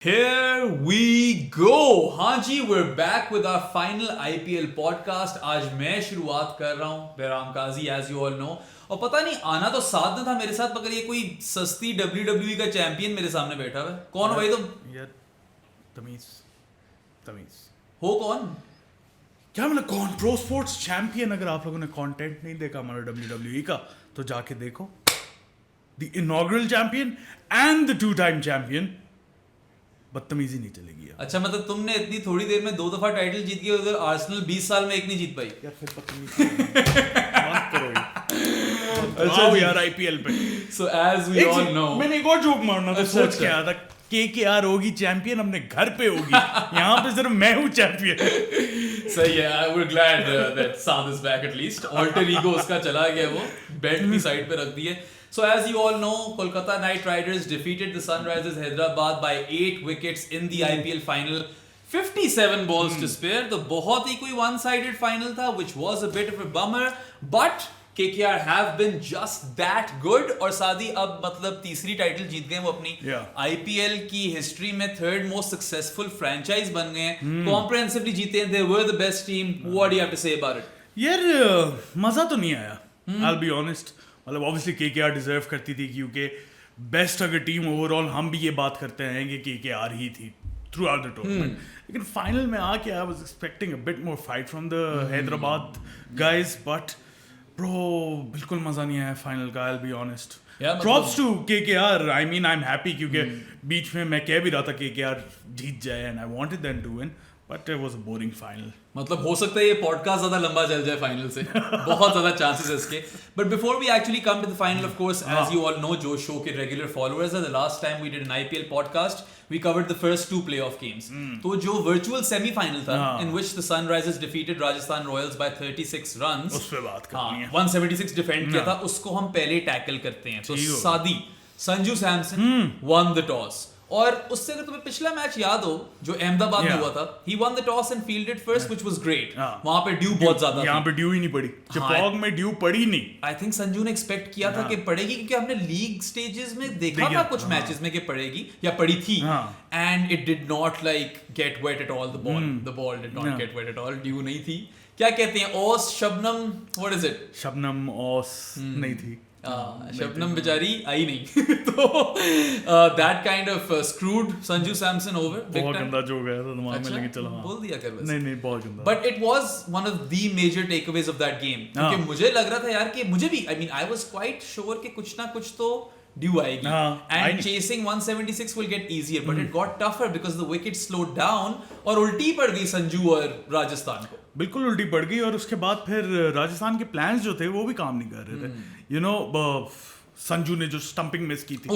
Here we go. हाँ जी, we're back with our final IPL podcast. आज मैं शुरुआत कर रहा हूँ बहराम काजी, as you all know. और पता नहीं आना तो साथ में था मेरे साथ, मगर ये कोई सस्ती WWE का चैंपियन मेरे सामने बैठा हुआ है. कौन हो भाई तुम? यार तमीज हो कौन? क्या मतलब कौन? Pro sports champion. अगर आप लोगों ने कंटेंट नहीं देखा हमारे WWE का तो जाके देखो. The inaugural champion and the two time champion. बदतमीजी नहीं चलेगी यार. अच्छा, मतलब तुमने इतनी थोड़ी देर में 2 दफा टाइटल जीत गए, उधर आर्सेनल 20 साल में एक नहीं जीत पाई. यार फिर बदतमीजी मत करो अच्छा आओ जी. यार आईपीएल पे. So as we all know, मैंने एक और जोक मारना था. अच्छा, सोच अच्छा. के आया था केकेआर होगी चैंपियन, अपने घर पे होगी. यहाँ पे सिर्फ मैं हूँ चैंपियन. सही है. we're glad that Saad is back at least. Alter ego उसका चला गया, वो बेल्ट भी साइड पे रख दी है. So as you all know, Kolkata Knight Riders defeated the Sunrisers Hyderabad by 8 wickets in the IPL final. 57 balls to spare. तो बहुत ही कोई one-sided final था, which was a bit of a bummer. But KKR have been just that good. और सादी अब मतलब तीसरी title जीत गए वो अपनी. IPL की हिस्ट्री में थर्ड मोस्ट सक्सेसफुल फ्रेंचाइज बन गए हैं. कॉम्प्रिहेंसिवली जीते हैं. They were the best team. What do you have to say about it? यार मजा तो नहीं आया. I'll be honest. मतलब ऑब्वियसली केकेआर डिजर्व करती थी, क्योंकि बेस्ट अगर टीम ओवरऑल हम भी ये बात करते हैं कि केकेआर ही थी थ्रू आउट द टूर्नामेंट. लेकिन फाइनल में आके I was expecting a bit more fight from the Hyderabad guys. But bro बिल्कुल मजा नहीं आया फाइनल का. I will be honest. Props to KKR. I mean I am happy, क्योंकि बीच में मैं कह भी रहा था केकेआर जीत जाए and I wanted them to win. But it was a boring final. मतलब हो सकता है ये पॉडकास्ट ज्यादा लंबा चल जाए फाइनल से. बहुत ज्यादा चांसेस है इसके. But before we actually come to the final, of course as you all know, जो शो के रेगुलर फॉलोअर्स है, the last time we did an IPL podcast we covered the first 2 playoff games. तो जो virtual semifinal था in which the Sunrisers defeated Rajasthan Royals by 36 runs, उस पे बात करनी है. 176 डिफेंड किया था, उसको हम पहले टैकल करते हैं. तो सादी Sanju Samson one the toss. और उससे अगर तुम्हें पिछला मैच याद हो जो अहमदाबाद में हुआ था, he won the toss and fielded first, which was great. वहां पे ड्यू बहुत ज्यादा थी. यहाँ पे ड्यू ही नहीं पड़ी. चिपॉग में ड्यू पड़ी नहीं. आई थिंक संजू ने एक्सपेक्ट किया था कि पड़ेगी, क्योंकि हमने लीग स्टेजेस में देखा था कुछ मैचेस में कि पड़ेगी या पड़ी थी. And it did not like get wet at all. The ball did not get wet at all. Dew नहीं थी. क्या कहते हैं, ओस शबनम, व्हाट इज इट? शबनम ओस नहीं थी. शबनम बेचारी आई नहीं. तो that kind of screwed Sanju Samson over. बहुत गंदा जोक है तो दिमाग में लेके चला. बोल दिया कर. नहीं बहुत गंदा. But it was one of the major takeaways of that game. क्योंकि मुझे लग रहा था यार कि मुझे भी, I mean I was quite sure कि कुछ ना कुछ तो ड्यू आएगी. And chasing 176 will get easier, but it got tougher because the wicket slowed down और उल्टी पड़ गई संजू और राजस्थान को. बिल्कुल उल्टी पड़ गई. और उसके बाद फिर राजस्थान के प्लान्स जो थे वो भी काम नहीं कर रहे थे. यू नो संजू ने जो स्टंपिंग मिस की थी,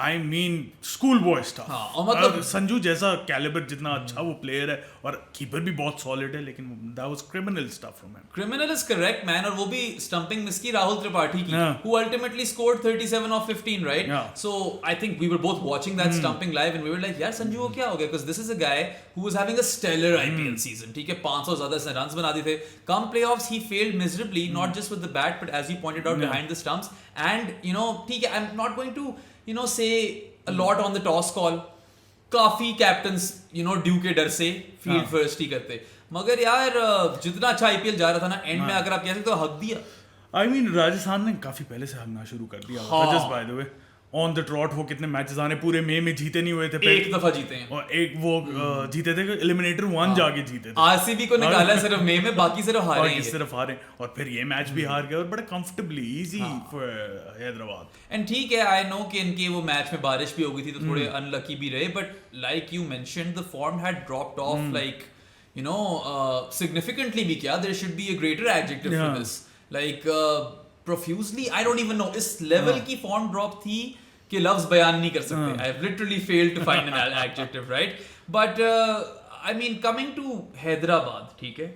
I mean school boy stuff. मतलब संजू जैसा कैलिबर, जितना अच्छा वो प्लेयर है और कीपर भी बहुत सॉलिड है, लेकिन that was criminal stuff from him. Criminal is correct man. और वो भी स्टंपिंग मिस की राहुल त्रिपाठी की, who ultimately scored 37 of 15, right? So I think we were both watching that stumping live and we were like, यार संजू को क्या हो गया? Because this is a guy who was having a stellar IPL season. ठीक है, 500 ज्यादा से runs बना दिए थे. Come playoffs he failed miserably, not just with the bat but as you pointed out behind the stumps. And you know, ठीक है, I'm not going to say a lot on the toss call. काफी captains due के डर से field first ही करते. मगर यार जितना अच्छा आईपीएल जा रहा था ना, एंड में अगर आप कह सकते हो हक दिया. आई मीन राजस्थान ने काफी पहले से हकना शुरू कर दिया. Just by the way on the trout वो कितने मैचेस आने, पूरे मई में जीते नहीं हुए थे. एक दफा जीते हैं. और एक वो जीते थे एलिमिनेटर 1 जाके जीते थे. आरसीबी को निकाला सिर्फ मई में, बाकी सिर्फ हारे. और फिर ये मैच भी हार गए और बड़ा comfortably easy for Hyderabad. And ठीक है, आई नो कि इनके वो मैच में बारिश भी हो गई थी तो थोड़े अनलकी भी रहे. But like you mentioned the form had dropped of like significantly भी क्या. There should be a greater adjective for this. Like profusely, I don't even know. इस लेवल की फॉर्म ड्रॉप थी कि लफ्ज बयान नहीं कर सकते. I have literally failed to find an adjective, right? But I mean, coming to Hyderabad, ठीक है,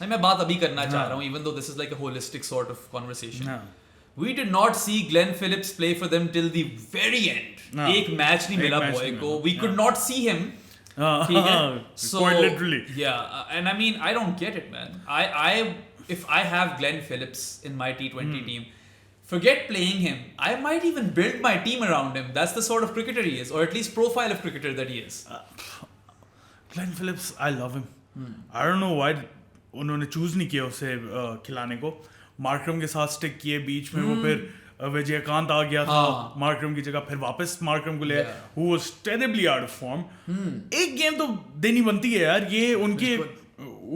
मैं बात अभी करना चाह रहा हूँ, even though this is like a holistic sort of conversation. We did not see Glenn Phillips play for them till the very end. एक मैच नहीं मिला बॉय को. We could not see him. So, quite literally. Yeah, and I mean, I don't get it, man. If I have Glenn Phillips in my T20 team, forget playing him. I might even build my team around him. That's the sort of cricketer he is, or at least profile of cricketer that he is. Glenn Phillips, I love him. I don't know why उन्होंने choose नहीं किया उसे खिलाने को. Markram के साथ stick किए, बीच में वो फिर विजयकांत आ गया था मार्करम की जगह, फिर वापस मार्करम को ले, who was terribly out of form. एक गेम तो देनी बनती है यार, ये उनके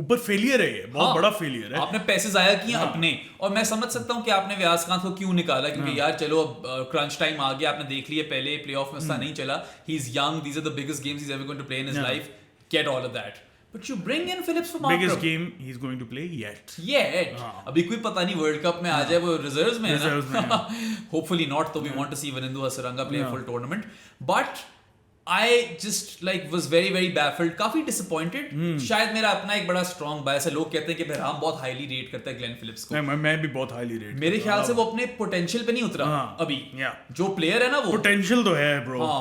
ऊपर फेलियर है, ये बहुत बड़ा फेलियर है. आपने पैसे जाया किए अपने, और मैं समझ सकता हूँ कि आपने व्यासकांत को क्यों निकाला, क्योंकि यार चलो अब क्रंच टाइम आ गया, आपने देख लिया पहले प्लेऑफ में उसका नहीं चला, he is young, these are the biggest games he is ever going to play in his life, get all of that. But you bring in Phillips for Markram. Biggest game he's going to play yet. अभी कोई पता नहीं world cup में आ जाए, वो reserves में है ना. Hopefully not, तो we want to see Vanindu Hasaranga play a full tournament. But I just like was very very baffled, काफी disappointed. शायद मेरा अपना एक बड़ा strong bias है. लोग कहते हैं कि बहराम बहुत highly rate करता है ग्लेन फिलिप्स को. मैं भी बहुत highly rate. मेरे ख्याल से वो अपने पोटेंशियल पे नहीं उतरा अभी. जो प्लेयर है ना वो पोटेंशियल तो है ब्रो.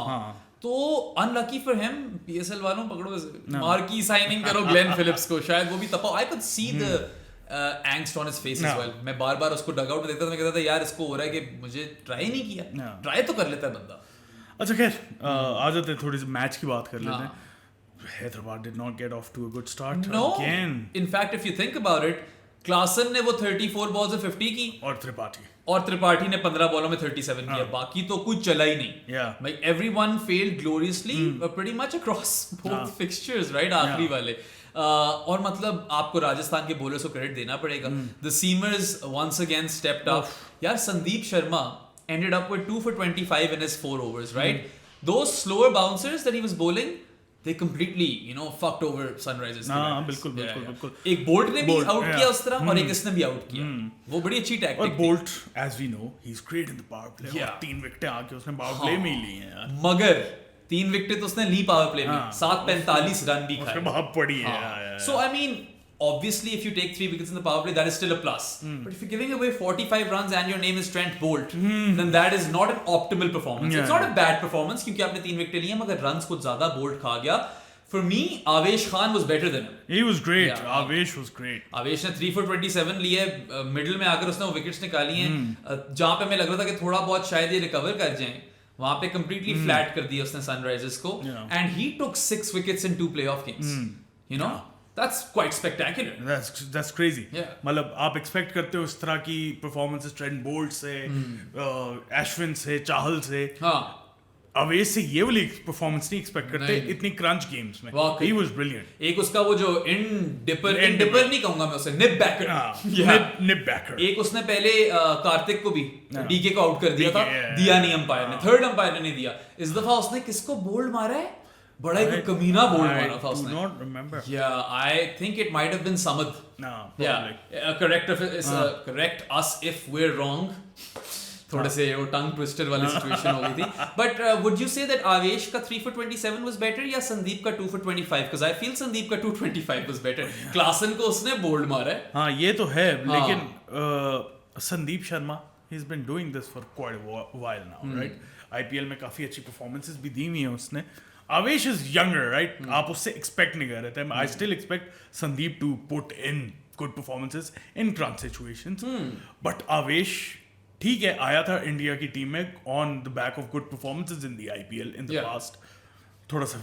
तो अनलकी फॉर हिम. पीएसएल वालों पकड़ो, मार्की साइनिंग करो ग्लेन फिलिप्स को, शायद वो भी तपाओ. I could see the angst on his face as well. मैं बार-बार उसको डग आउट में देखता था, मैं कहता था यार इसको हो रहा है कि मुझे ट्राई नहीं किया. ट्राई तो कर लेता है बंदा. अच्छा खैर आ जाते हैं थोड़ी सी मैच की बात कर लेते हैं. Hyderabad did not get off to a good start again. In fact if you think about it, Klaasen ने वो 34 बॉल्स में 50 की, और त्रिपाठी ने 15 बॉलों में 37 किया. बाकी तो कुछ चला ही नहीं. Like everyone failed gloriously pretty much across both fixtures, right? आखिरी वाले. और मतलब आपको राजस्थान के बॉलर्स को क्रेडिट देना पड़ेगा. The seamers once again stepped up. यार Sandeep Sharma ended up with 2 for 25 in his 4 overs, right? Those slower bouncers that he was bowling, they completely, fucked over Sunrisers. बिल्कुल. एक बोल्ट ने भी आउट किया उस तरह, और एक इसने भी आउट किया. वो बड़ी अच्छी टैक्टिक थी. और bolt, as we know, he's great in the power play. 3 विकेटें आके उसने पावर प्ले में ही ली हैं यार. मगर 3 विकेटें तो उसने ली पावर प्ले में, 745 रन भी खाए. बहुत पड़ी है. So I mean, obviously if you take 3 wickets in the power play, that is still a plus. But if you're giving away 45 runs and your name is Trent Bolt, then that is not an optimal performance. It's not a bad performance क्योंकि आपने 3 विकेटें ली हैं, मगर runs कुछ ज्यादा bolt खा गया. For me, Avesh Khan was better than him. He was great. Avesh was great. Avesh ने 3 for 27 लिए, मिडिल में आकर उसने वो विकेट्स निकाली हैं. जहाँ पे मैं लग रहा था कि थोड़ा बहुत शायद ये रिकवर कर जाएं, वहाँ पे completely flat कर दिया उसने सनराइजर्स को. And he took 6 wickets in 2 playoff games. That's quite spectacular. That's crazy. मतलब आप एक्सपेक्ट करते हो इस तरह की परफॉर्मेंसेस ट्रेंट बोल्ट से, अश्विन से, चाहल से. अवेश से ये वाली परफॉर्मेंस नहीं एक्सपेक्ट करते इतनी क्रंच गेम्स में. He was brilliant. एक उसका वो जो इन डिपर नहीं कहूंगा मैं उसे, निप बैकर. एक उसने पहले कार्तिक को भी डीके को आउट कर दिया था, दिया नहीं अंपायर ने, थर्ड अंपायर ने नहीं दिया. इस दफा उसने किसको बोल्ड मारा है, बड़ा ही कमीना बोल्ड मारा था उसने. I do not remember. I think it might have been Samad. Correct us if we're wrong. थोड़े से वो टंग ट्विस्टर वाली सिचुएशन हो गई थी. But would you say that आवेश का 3 for 27 वाज बेटर या संदीप का 2 for 25? Because I feel Sandeep का 225 वाज बेटर. क्लासन को उसने बोल्ड मारा है. हाँ ये तो है, लेकिन Sandeep Sharma he has been doing this for quite a while now, right? IPL में काफी अच्छी परफॉर्मेंसेस भी दी हुई हैं उसने. आवेश इज यंगर, राइट? आप उससे एक्सपेक्ट नहीं कर रहे थे. I still expect Sandeep to put in good performances in crunch situations. But Avesh ठीक है, आया था इंडिया की टीम में on the back of good performances in the IPL in the past. थोड़ा सा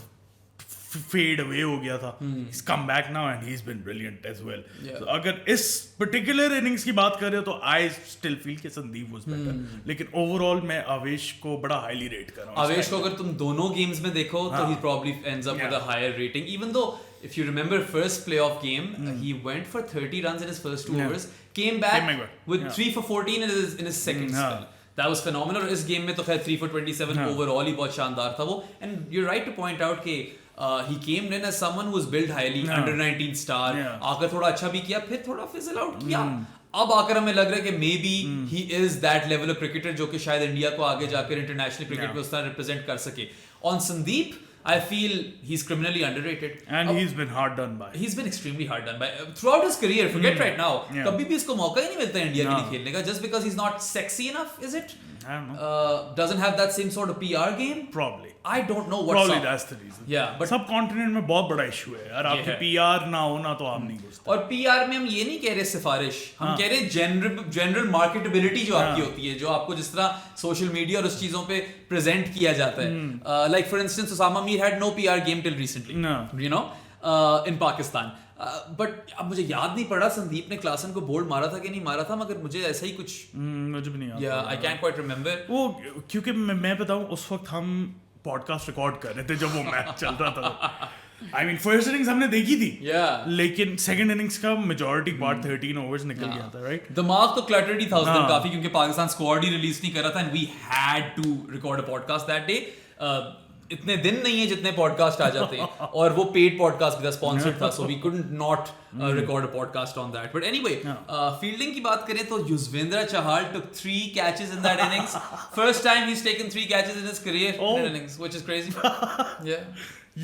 फेड अवे हो गया था. He's come back now and he's been brilliant as well. So, अगर इस पर्टिकुलर इनिंग्स की बात कर रहे हो तो आई स्टिल फील कि संदीप वाज बेटर. लेकिन ओवरऑल मैं आवेश को बड़ा हाईली रेट कर रहा हूं. आवेश को अगर तुम दोनों गेम्स में देखो तो he probably ends up with a higher rating, even though if you remember first playoff game, he went for 30 runs in his first 2 overs, came back with 3 for 14 in his second spell. That was phenomenal. इस game में तो खैर 3 for 27 overall ही बहुत शानदार था वो. And you're right to point out कि he came in as someone who was built highly, under 19 star. आकर थोड़ा अच्छा भी किया, फिर थोड़ा fizzle out किया. अब आकर हमें लग रहा है कि maybe he is that level of cricketer जो कि शायद इंडिया को आगे जाकर इंटरनेशनल क्रिकेट में उस तरह रिप्रेजेंट कर सके. On Sandeep, I feel he's criminally underrated. And he's been hard done by. He's been extremely hard done by. Throughout his career, forget right now, कभी भी इसको मौका ही नहीं मिलता इंडिया के लिए खेलने का, just because he's not sexy enough, is it? I don't doesn't have that same sort of PR game. Probably. I don't know what's Probably up. that's the reason. Yeah, but सब continent में बहुत बड़ा issue है यार, आपके है। PR ना हो ना तो आप नहीं घुसते। और PR में हम ये नहीं कह रहे सिफारिश, हम कह रहे हैं जनरल मार्केटेबिलिटी जो आपकी होती है, जो आपको जिस तरह सोशल मीडिया और उस चीजों पे प्रेजेंट किया जाता है। Like for instance Usama Mir had no PR game till recently, you know, in Pakistan. But अब मुझे याद नहीं पड़ा संदीप ने क्लासन को बोल्ड मारा था कि नहीं मारा था, मगर मुझे ऐसा ही कुछ, मुझे भी नहीं याद। या आई कैन क्वाइट रिमेंबर। वो क्योंकि मैं बताऊं, उस वक्त हम पॉडकास्ट रिकॉर्ड कर रहे थे जब वो मैच चल रहा था। आई मीन फर्स्ट इनिंग्स हमने देखी थी, लेकिन सेकंड इनिंग्स का मेजॉरिटी पार्ट 13 ओवर्स निकल गया था, राइट? दिमाग तो क्लटर्ड ही था उस दिन काफी, क्योंकि पाकिस्तान स्क्वाड ही रिलीज नहीं कर रहा था and we had to record a podcast that day. इतने दिन नहीं है जितने पॉडकास्ट आ जाते हैं, और वो पेड पॉडकास्ट भी था, स्पॉन्सर्ड था, so we couldn't not record a podcast on that. But anyway, fielding की बात करें तो Yuzvendra Chahal took 3 catches in that innings. First time he's taken 3 catches in his career in an innings, which is crazy. Yeah.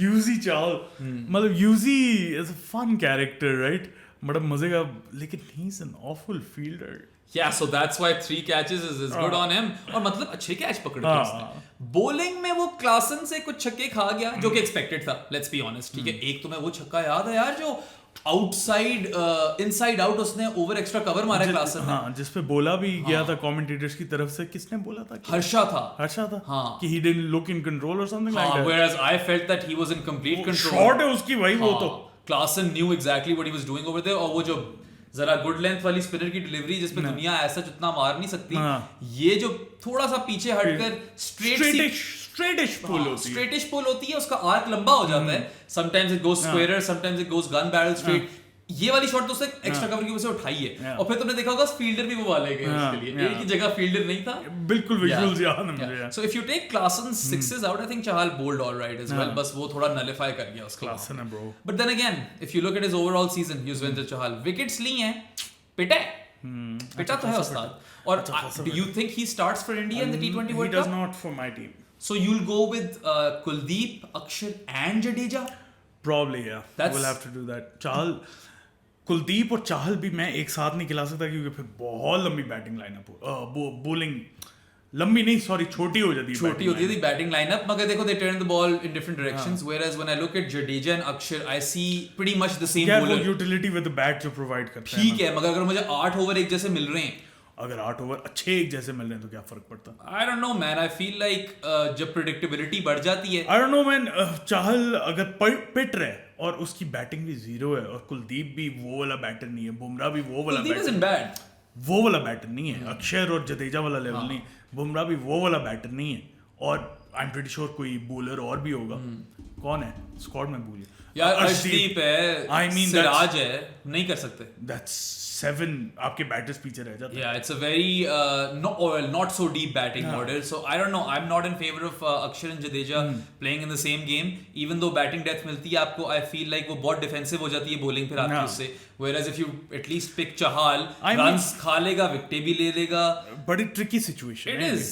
Yuzi Chahal, मतलब Yuzi is a fun character, right? बड़ा मजे का, लेकिन he is an awful fielder. Yeah, so that's why 3 catches is good on him. और मतलब अच्छे catch पकड़ के उसने। बॉलिंग में वो क्लासन से कुछ छक्के खा गया, जो कि एक्सपेक्टेड था, लेट्स बी ऑनेस्ट, ठीक है। एक तो मैं वो छक्का याद है यार, जो आउटसाइड इनसाइड आउट उसने ओवर एक्स्ट्रा कवर मारा क्लासन ने। हाँ, जिस पे बोला भी गया था कमेंटेटर्स की तरफ से, किसने बोला था? हर्षा था। हाँ, कि he didn't look in control or something like that. Whereas I felt that he was in complete control. Shot है उसकी भाई, वो तो Klaasen knew exactly what he was doing over there। और वो जो जरा गुड लेंथ वाली स्पिनर की डिलीवरी जिसपे दुनिया ऐसा जितना मार नहीं सकती, ये जो थोड़ा सा पीछे हटकर स्ट्रेटिश पुल होती है, उसका आर्क लंबा हो जाता है। Sometimes it goes square, sometimes it goes gun barrel straight. ये वाली शॉट तो उसने एक्स्ट्रा कवर की वजह से उठाई है। और फिर तुमने देखा होगा फील्डर भी वो वाले गए उसके लिए, एक ही जगह फील्डर नहीं था। बिल्कुल विजुअल्स याद है मुझे। So if you take Klaasen sixes out, I think Chahal bowled alright as well, बस वो थोड़ा नलिफाई कर गया उसको। क्लासन है bro. But then again, if you look at his overall season, Yuzvendra Chahal wickets ली हैं, पिटा तो है उस्ताद। और do you think he starts for India in the T20 World Cup? He does not for my team. So you'll go with Kuldeep, Akshar and Jadeja? Probably, yeah. We'll have to do that. Chahal, Kuldeep और चाहल भी मैं एक साथ नहीं खिला सकता, क्योंकि फिर बहुत लंबी बैटिंग लाइनअप, बॉलिंग लंबी नहीं, सॉरी, छोटी हो जाती है बैटिंग लाइनअप। मगर देखो, they turn the ball in different directions, whereas when I look at Jadeja and Axar, I see pretty much the same bowler. Utility with the bat जो प्रोवाइड करते हैं, ठीक है, मगर अगर मुझे 8 ओवर एक जैसे मिल रहे हैं, अगर 8 ओवर अच्छे एक जैसे मिल रहे हैं तो क्या फर्क पड़ता? आई don't no man, I feel like जब प्रेडिक्टेबिलिटी बढ़ जाती है, आई डोंट नो मैन, चाहल अगर पिट रहे और उसकी बैटिंग भी जीरो है, और कुलदीप भी वो वाला बैटर नहीं है, बुमराह भी वो वाला बैटर नहीं है, अक्षर और जडेजा वाला लेवल नहीं, बुमराह भी वो वाला बैटर नहीं है, और आई एम प्रीटी श्योर कोई बॉलर और भी होगा। कौन है स्क्वाड में? भूल यार, अर्शदीप है, आई मीन सिराज है, नहीं कर सकते। दैट्स 7 आपके बैटर्स पीछे रह जाते हैं। Yeah, it's a very not so deep batting order. So I don't know. I'm not in favor of Akshar and Jadeja playing in the same game. Even though batting depth मिलती है आपको, I feel like वो बहुत defensive हो जाती है bowling फिर आपकी उससे. Whereas if you at least pick Chahal, runs खा लेगा, विकेट भी ले लेगा. बड़ी tricky situation. It is.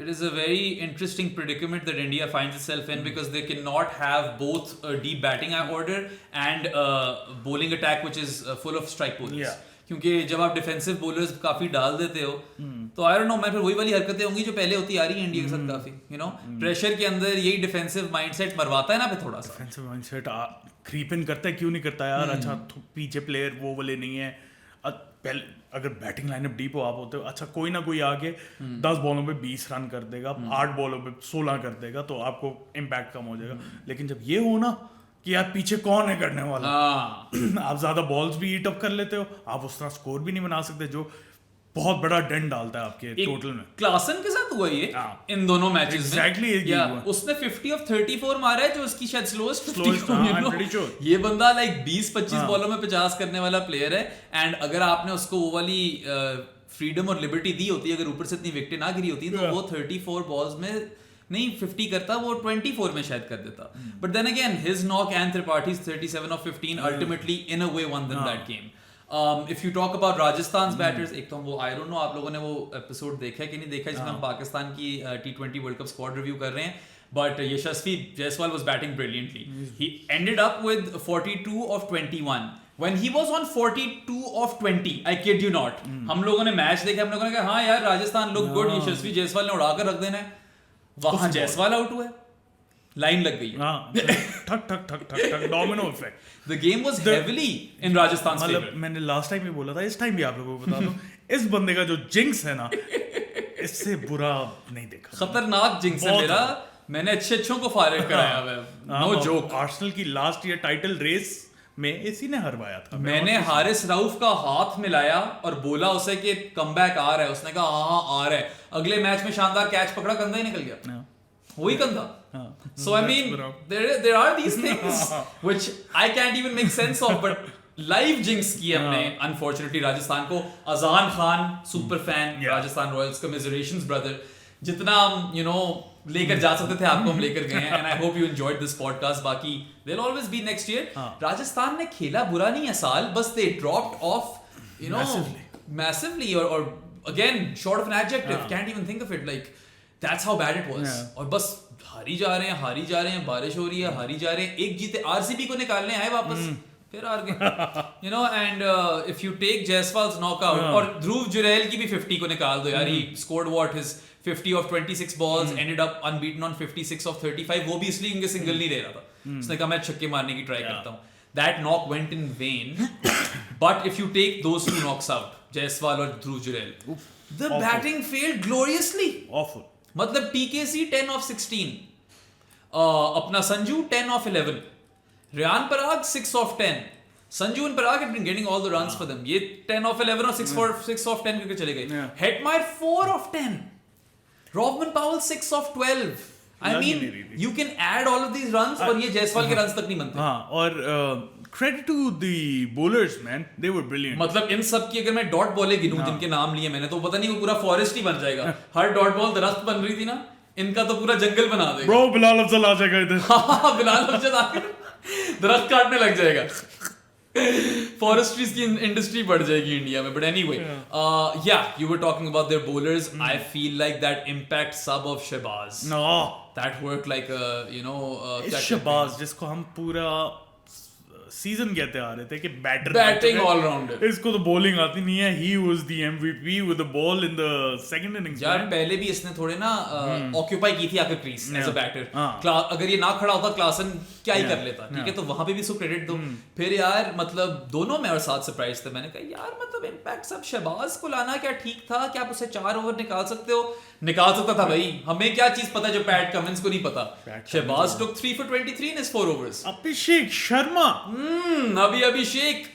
It is a very interesting predicament that India finds itself in, because they cannot have both a deep batting order and a bowling attack which is full of strike bowlers. Yeah. क्योंकि जब आप defensive bowlers काफी डाल देते हो, तो आई don't no मैं, फिर वही वाली हरकतें होंगी जो पहले होती आ रही है इंडिया के साथ काफी, यू नो, प्रेशर के अंदर यही डिफेंसिव माइंडसेट मरवाता है ना फिर थोड़ा सा। डिफेंसिव माइंडसेट क्रीप इन करता है, क्यों नहीं करता यार? अच्छा, पीछे प्लेयर वो वाले नहीं है, पहले अगर बैटिंग लाइनअप डीप हो आप होते हो, अच्छा कोई ना कोई आके 10 बॉलों पे 20 रन कर देगा, 8 बॉलों पे 16 कर देगा, तो आपको इम्पैक्ट कम हो जाएगा। लेकिन जब ये हो ना कि यार पीछे कौन है करने वाला, आप ज्यादा बॉल्स भी हीट अप कर लेते हो, आप उस तरह स्कोर भी नहीं बना सकते, जो बहुत बड़ा डेंट डालता है आपके टोटल में। क्लासन के साथ हुआ ये इन दोनों मैचेस में। एग्जैक्टली, उसने 50 ऑफ 34 मारा है, जो उसकी शायद स्लोएस्ट sure. ये बंदा लाइक 20-25 बॉलों में 50 करने वाला प्लेयर है, एंड अगर आपने उसको वो वाली फ्रीडम और लिबर्टी दी होती, अगर ऊपर से इतनी विकेटें ना गिरी होती, तो वो 34 बॉल्स में नहीं 50 करता, वो 24 में शायद कर देता। But then again his knock and Tripathi's 37 of 15 ultimately in a way won them that game. If you talk about Rajasthan's batters, एक तो हम वो, I don't know आप लोगों ने वो एपिसोड देखा है कि नहीं देखा, जिसमें हम पाकिस्तान की T20 world cup squad review कर रहे हैं, but Yashasvi Jaiswal was batting brilliantly. He ended up with 42 of 21. When he was on 42 of 20, I kid you not, हम लोगों ने मैच देखा, हम लोगों ने कहा हाँ यार राजस्थान लुक गुड, यशस्वी जायसवाल ने उड़ाकर रख देना है, वहां जायसवाल आउट हुआ है, लाइन लग गई, ठक ठक ठक ठक ठक domino effect. The game was heavily in Rajasthan's favor. मतलब मैंने लास्ट टाइम भी बोला था, इस टाइम भी आप लोगों को बता दूं, इस बंदे का जो जिंक्स है ना, इससे बुरा नहीं देखा। खतरनाक जिंक्स है मेरा, मैंने अच्छों को फारिग कराया है, नो जोक। आर्सेनल की लास्ट ईयर टाइटल रेस में इसी ने हरवाया था। मैंने हारिस रऊफ का हाथ मिलाया और बोला उसे कि कमबैक आ रहा है, उसने कहा हाँ आ रहा है, अगले मैच में शानदार कैच पकड़ा, कंधा ही निकल गया, वही कंधा। So I mean, there are these things which I can't even make sense of, but live jinx की हमने अनफॉर्चुनेटली राजस्थान को। Azaan Khan super fan Rajasthan Royals, commiserations brother, जितना यू नो लेकर जा सकते थे आपको हम लेकर गए हैं, and I hope you enjoyed this podcast. बाकी they will always be next year. Rajasthan ने खेला बुरा नहीं है साल, बस they dropped off you know massively, और again short of an adjective, can't even think of it, like that's how bad it was. और बस हारी जा रहे हैं, बारिश हो रही है, हारी जा रहे हैं, एक जीते आरसीबी को निकालने आए वापस, फिर हार गए, you know. And if you take Jaiswal's knockout, और ध्रुव जुरैल की भी 50 को निकाल दो यार, he scored what his 50 of 26 balls, ended up unbeaten on 56 of 35, वो भी इसलिए क्योंकि सिंगल नहीं ले रहा था, उसने कहा मैं छक्के मारने की ट्राई करता हूँ। That knock went in vain, but if you take those two knocks out, Jaiswal और Dhruv Jurel, the batting failed gloriously. Awful. मतलब TKC 10 of 16, अपना Sanju 10 of 11, Riyan Parag 6 of 10, Sanju and Parag had been getting all the runs for them, ये 10 of 11 और 6 of 10 करके चले गए। Hetmyer 4 of 10, Robman Powell 6 of 12. I mean, you can add all of these runs, और ये जायसवाल के runs तक नहीं बनते। हाँ, और credit to the bowlers, man, they were brilliant. मतलब इन सब की अगर मैं डॉट बॉले गिनूं जिनके नाम लिए मैंने, तो पता नहीं वो पूरा फॉरेस्ट ही बन जाएगा। हर डॉट बॉल दरख्त बन रही थी ना, इनका तो पूरा जंगल बना देगा। Bro, बिलाल अफजल आ जाएगा इधर। हाँ, बिलाल अफजल आकर दरख्त काटने लग जाएगा। फॉरेस्ट्रीज की इंडस्ट्री बढ़ जाएगी इंडिया में। But anyway, you were talking about their bowlers. I feel like that impact sub of Shahbaz, that worked like a, you know, Shahbaz जिसको हम पूरा सीजन कहते आ रहे थे कि बैटिंग ऑलराउंडर, इसको तो बॉलिंग आती नहीं है। He was the MVP with the ball in the second innings. यार पहले भी इसने थोड़े ना ऑक्यूपाई की थी आकर क्रीज एज अ बैटर। अगर ये ना खड़ा होता क्लासन क्या ही कर लेता, ठीक है, तो वहां पे भी इसको क्रेडिट दो। फिर यार मतलब दोनों में और साथ सरप्राइज थे। मैंने कहा यार मतलब इम्पैक्ट सब शहबाज को लाना क्या ठीक था? क्या आप उसे 4 ओवर निकाल सकते हो? निकाल सकता था भाई, हमें क्या चीज पता जो पैट कमिंस को नहीं पता। Shahbaz took 3 for 23 in his 4 overs. Abhishek Sharma,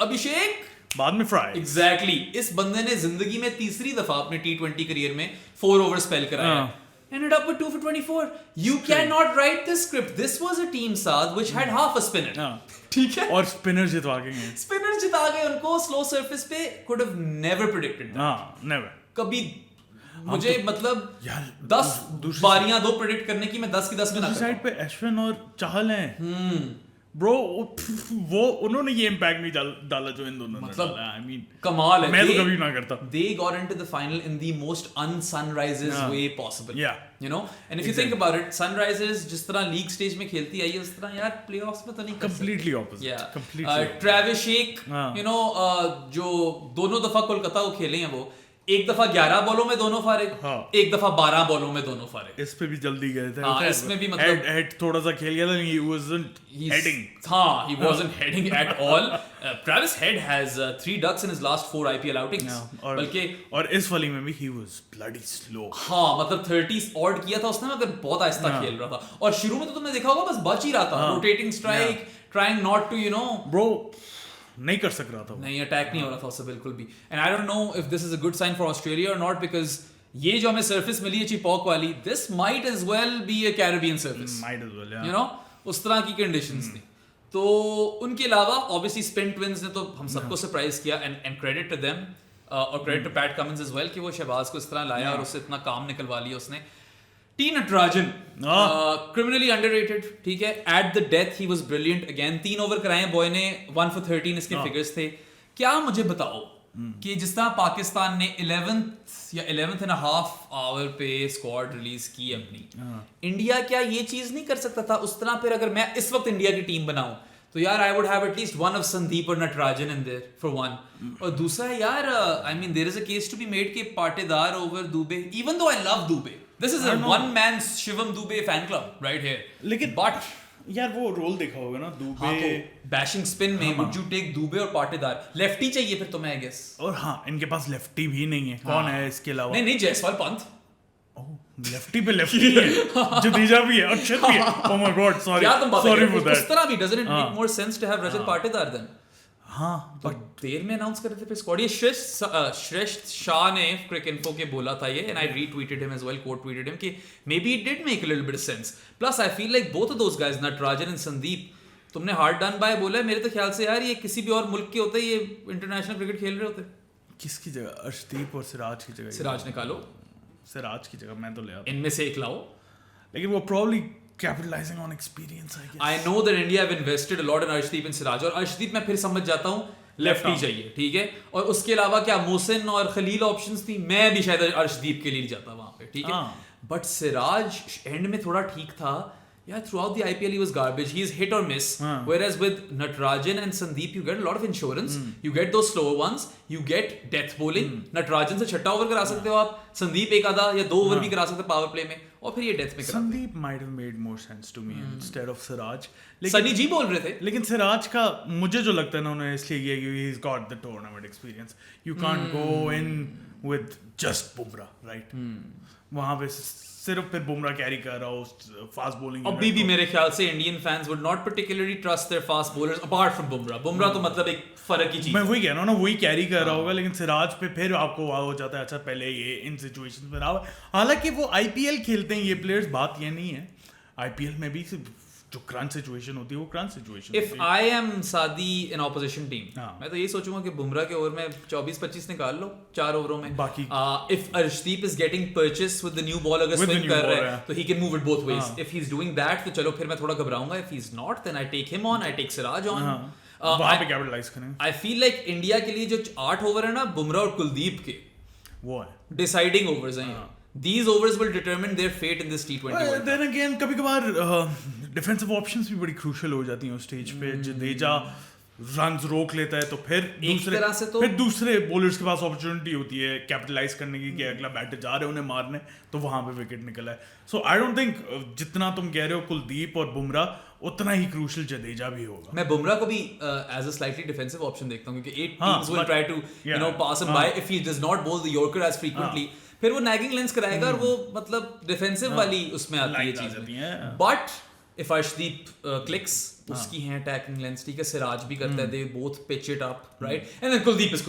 अभिषेक बाद में फ्राई। एग्जैक्टली, इस बंदे ने जिंदगी में तीसरी दफा अपने T20 करियर में 4 ओवर स्पेल कराया। Ended up with 2 for 24. You cannot write this script. This was a team साथ which had half a spinner. ठीक है, और स्पिनर जितवा गए। स्पिनर जिता गए उनको स्लो सरफेस पे। Could have never predicted that. Never. कभी मुझे मतलब 10 बारियां दो प्रेडिक्ट करने की, मैं 10 की 10 में ना साइड पे अश्विन और चाहल हैं। ब्रो वो उन्होंने ये इम्पैक्ट नहीं डाला जो इन दोनों ने डाला। आई मीन कमाल है, मैं तो कभी ना करता। They got into the final in the most un-Sunrisers way possible. You know, and if you think about it, Sunrisers जिस तरह लीग स्टेज में खेलती आई है उस तरह यार प्लेऑफ्स में तो नहीं। Completely opposite. Completely. Travis shake, you know, जो दोनों दफा कोलकाता को खेले हैं, वो एक दफा 11 बॉलों में दोनों फारिग, एक दफा 12 बॉलों में दोनों फारिग। इस पे भी जल्दी गए थे। हाँ, इसमें भी मतलब हेड थोड़ा सा खेल गया था, he wasn't heading. हाँ, he wasn't heading at all. Travis Head has 3 ducks in his last 4 IPL outings. बल्कि और इस वाली में भी he was bloody slow. हाँ, मतलब 30 ऑड किया था उसने, मगर बहुत आहिस्ता खेल रहा था। और शुरू में तो तुमने देखा होगा बस बच ही रहा था, rotating strike, trying not to, you know, bro नहीं कर सक रहा था, नहीं अटैक नहीं हो रहा था उससे बिल्कुल भी। And I don't know if this is a good sign for Australia और नॉट, बिकॉज ये जो हमें सरफेस मिली है चिपॉक वाली, this might as well be a Caribbean surface, you know, उस तरह की कंडीशंस थी। तो उनके अलावा ऑब्वियसली स्पिन ट्विंस ने तो हम सबको सरप्राइज किया, एंड क्रेडिट टू देम और credit to Pat Cummins as well कि वो शहबाज को इस तरह लाया और उससे इतना काम निकलवा लिया उसने। टी नटराजन, criminally underrated, ठीक है, at the death he was brilliant again। 3 over कराए बॉय ने, 1 for 13 इसके फिगर्स थे। क्या मुझे बताओ कि जिस तरह पाकिस्तान ने 11th या 11th and a half hour पे स्क्वाड रिलीज की अपनी, इंडिया क्या ये चीज नहीं कर सकता था उस तरह? फिर अगर मैं इस वक्त इंडिया की टीम बनाऊं तो यार I would have at least one of Sandeep और Natarajan in there for one. और दूसरा है यार, I mean there is a case to be made के Patidar over Dube, even though I love Dube. This is a one man Shivam Dube fan club right here. लेकिन but यार वो role देखा होगा ना दुबे. हाँ, तो बैशिंग स्पिन में वुड यू टेक दुबे और पाटीदार? लेफ्टी चाहिए फिर तुम्हें आई गेस. और हाँ, इनके पास लेफ्टी भी नहीं है. कौन है इसके अलावा? नहीं जायसवाल पंत. लेफ्टी पे लेफ्टी है, जडेजा भी है, अक्षर भी है. Oh my god, sorry sorry for that. उस तरह भी doesn't it make more sense to have Rajat Patidar then? हाँ, बट देर में अनाउंस कर रहे थे फिर स्क्वाड. ये श्रेष्ठ शाह ने क्रिकइन्फो के बोला था ये, and I retweeted him as well, quote tweeted him कि maybe it did make a little bit sense. Plus I feel like both of those guys Natarajan and Sandeep, तुमने हार्ड डन बाय बोला है. मेरे तो ख्याल से यार ये किसी भी और मुल्क के होते, ये इंटरनेशनल क्रिकेट खेल रहे होते. किसकी जगह? अर्शदीप और सिराज की जगह. सिराज निकालो, सिराज की जगह मैं तो ले आता. इनमें से एक लाओ. लेकिन वो probably capitalizing on experience, I guess. I know that India have invested a lot in Arshdeep and Siraj. और अर्शदीप मैं फिर समझ जाता हूँ, लेफ्टी चाहिए, ठीक है. और उसके अलावा क्या मोहसिन और खलील ऑप्शंस थी, मैं भी शायद अर्शदीप के लिए जाता वहां पे, ठीक है. बट सिराज एंड में थोड़ा ठीक था यार. throughout the IPL he was garbage. He is hit or miss. Whereas with Natarajan and Sandeep you get a lot of insurance. You get those slower ones. You get death bowling. Natarajan से छठा over करा सकते हो आप, संदीप एक आधा या 2 over भी करा सकते हो पावर प्ले में, और फिर ये डेथ में करा. Sandeep might have made more sense to me instead of Siraj. Sunny जी बोल रहे थे. लेकिन सिराज का मुझे जो लगता है ना, उन्होंने इसलिए किया क्योंकि he's got the tournament experience. You can't go in with just Bumrah, right? वहाँ पे सिर्फ फिर बुमराह कैरी कर रहा हो फास्ट बॉलिंग. अभी भी मेरे ख्याल से Indian fans would not particularly trust there fast bowlers apart from Bumrah. Bumrah तो मतलब एक फर्क की चीज. मैं वही कह रहा हूँ ना, वही कैरी कर रहा होगा. लेकिन सिराज पे फिर आपको वाह हो जाता है, अच्छा पहले ये इन सिचुएशंस में रहा. हालांकि वो IPL खेलते हैं ये प्लेयर्स, बात ये नहीं है. IPL में भी जो क्रंच सिचुएशन होती है वो crunch situation. If I am सादी इन ऑपोजिशन टीम, मैं तो ये सोचूंगा कि बुमराह के ओवर में 24-25 निकाल लो 4 ओवरों में. बाकी if Arshdeep is getting purchase with the new ball, अगर स्विंग कर रहा है तो ही can move it both ways. If he is doing that तो चलो फिर मैं थोड़ा घबराऊंगा. If he is not then I take him on, I take Siraj on. वहां पे कैपिटलाइज करेंगे. आई फील लाइक इंडिया के लिए जो 8 ओवर है ना बुमराह और कुलदीप के, वो है डिसाइडिंग ओवर्स हैं. These overs will determine their fate in this T20 World Cup. Then again, कभी-कभार डिफेंसिव ऑप्शंस भी बड़ी क्रूशियल हो जाती हैं उस स्टेज पे. जडेजा रन्स रोक लेता है तो फिर दूसरे बॉलर्स के पास अपॉर्चुनिटी होती है कैपिटलाइज करने की कि अगला बैटर जा रहे हैं उन्हें मारने, तो वहां पे विकेट निकला है. सो आई डोंट थिंक जितना तुम कह रहे हो कुलदीप और बुमराह उतना ही क्रूशियल जडेजा भी होगा. मैं बुमराह को भी as a slightly defensive option देखता हूं क्योंकि 8 teams will try to pass him by if he does not bowl the yorker as frequently. फिर वो नैगिंग लेंस कराएगा और वो मतलब डिफेंसिव वाली उसमें आती है चीज. बट इफ अर्शदीप क्लिक्स, उसकी है अटैकिंग लेंस, ठीक है. सिराज भी करता है, they both pitch it up, right. And then Kuldeep is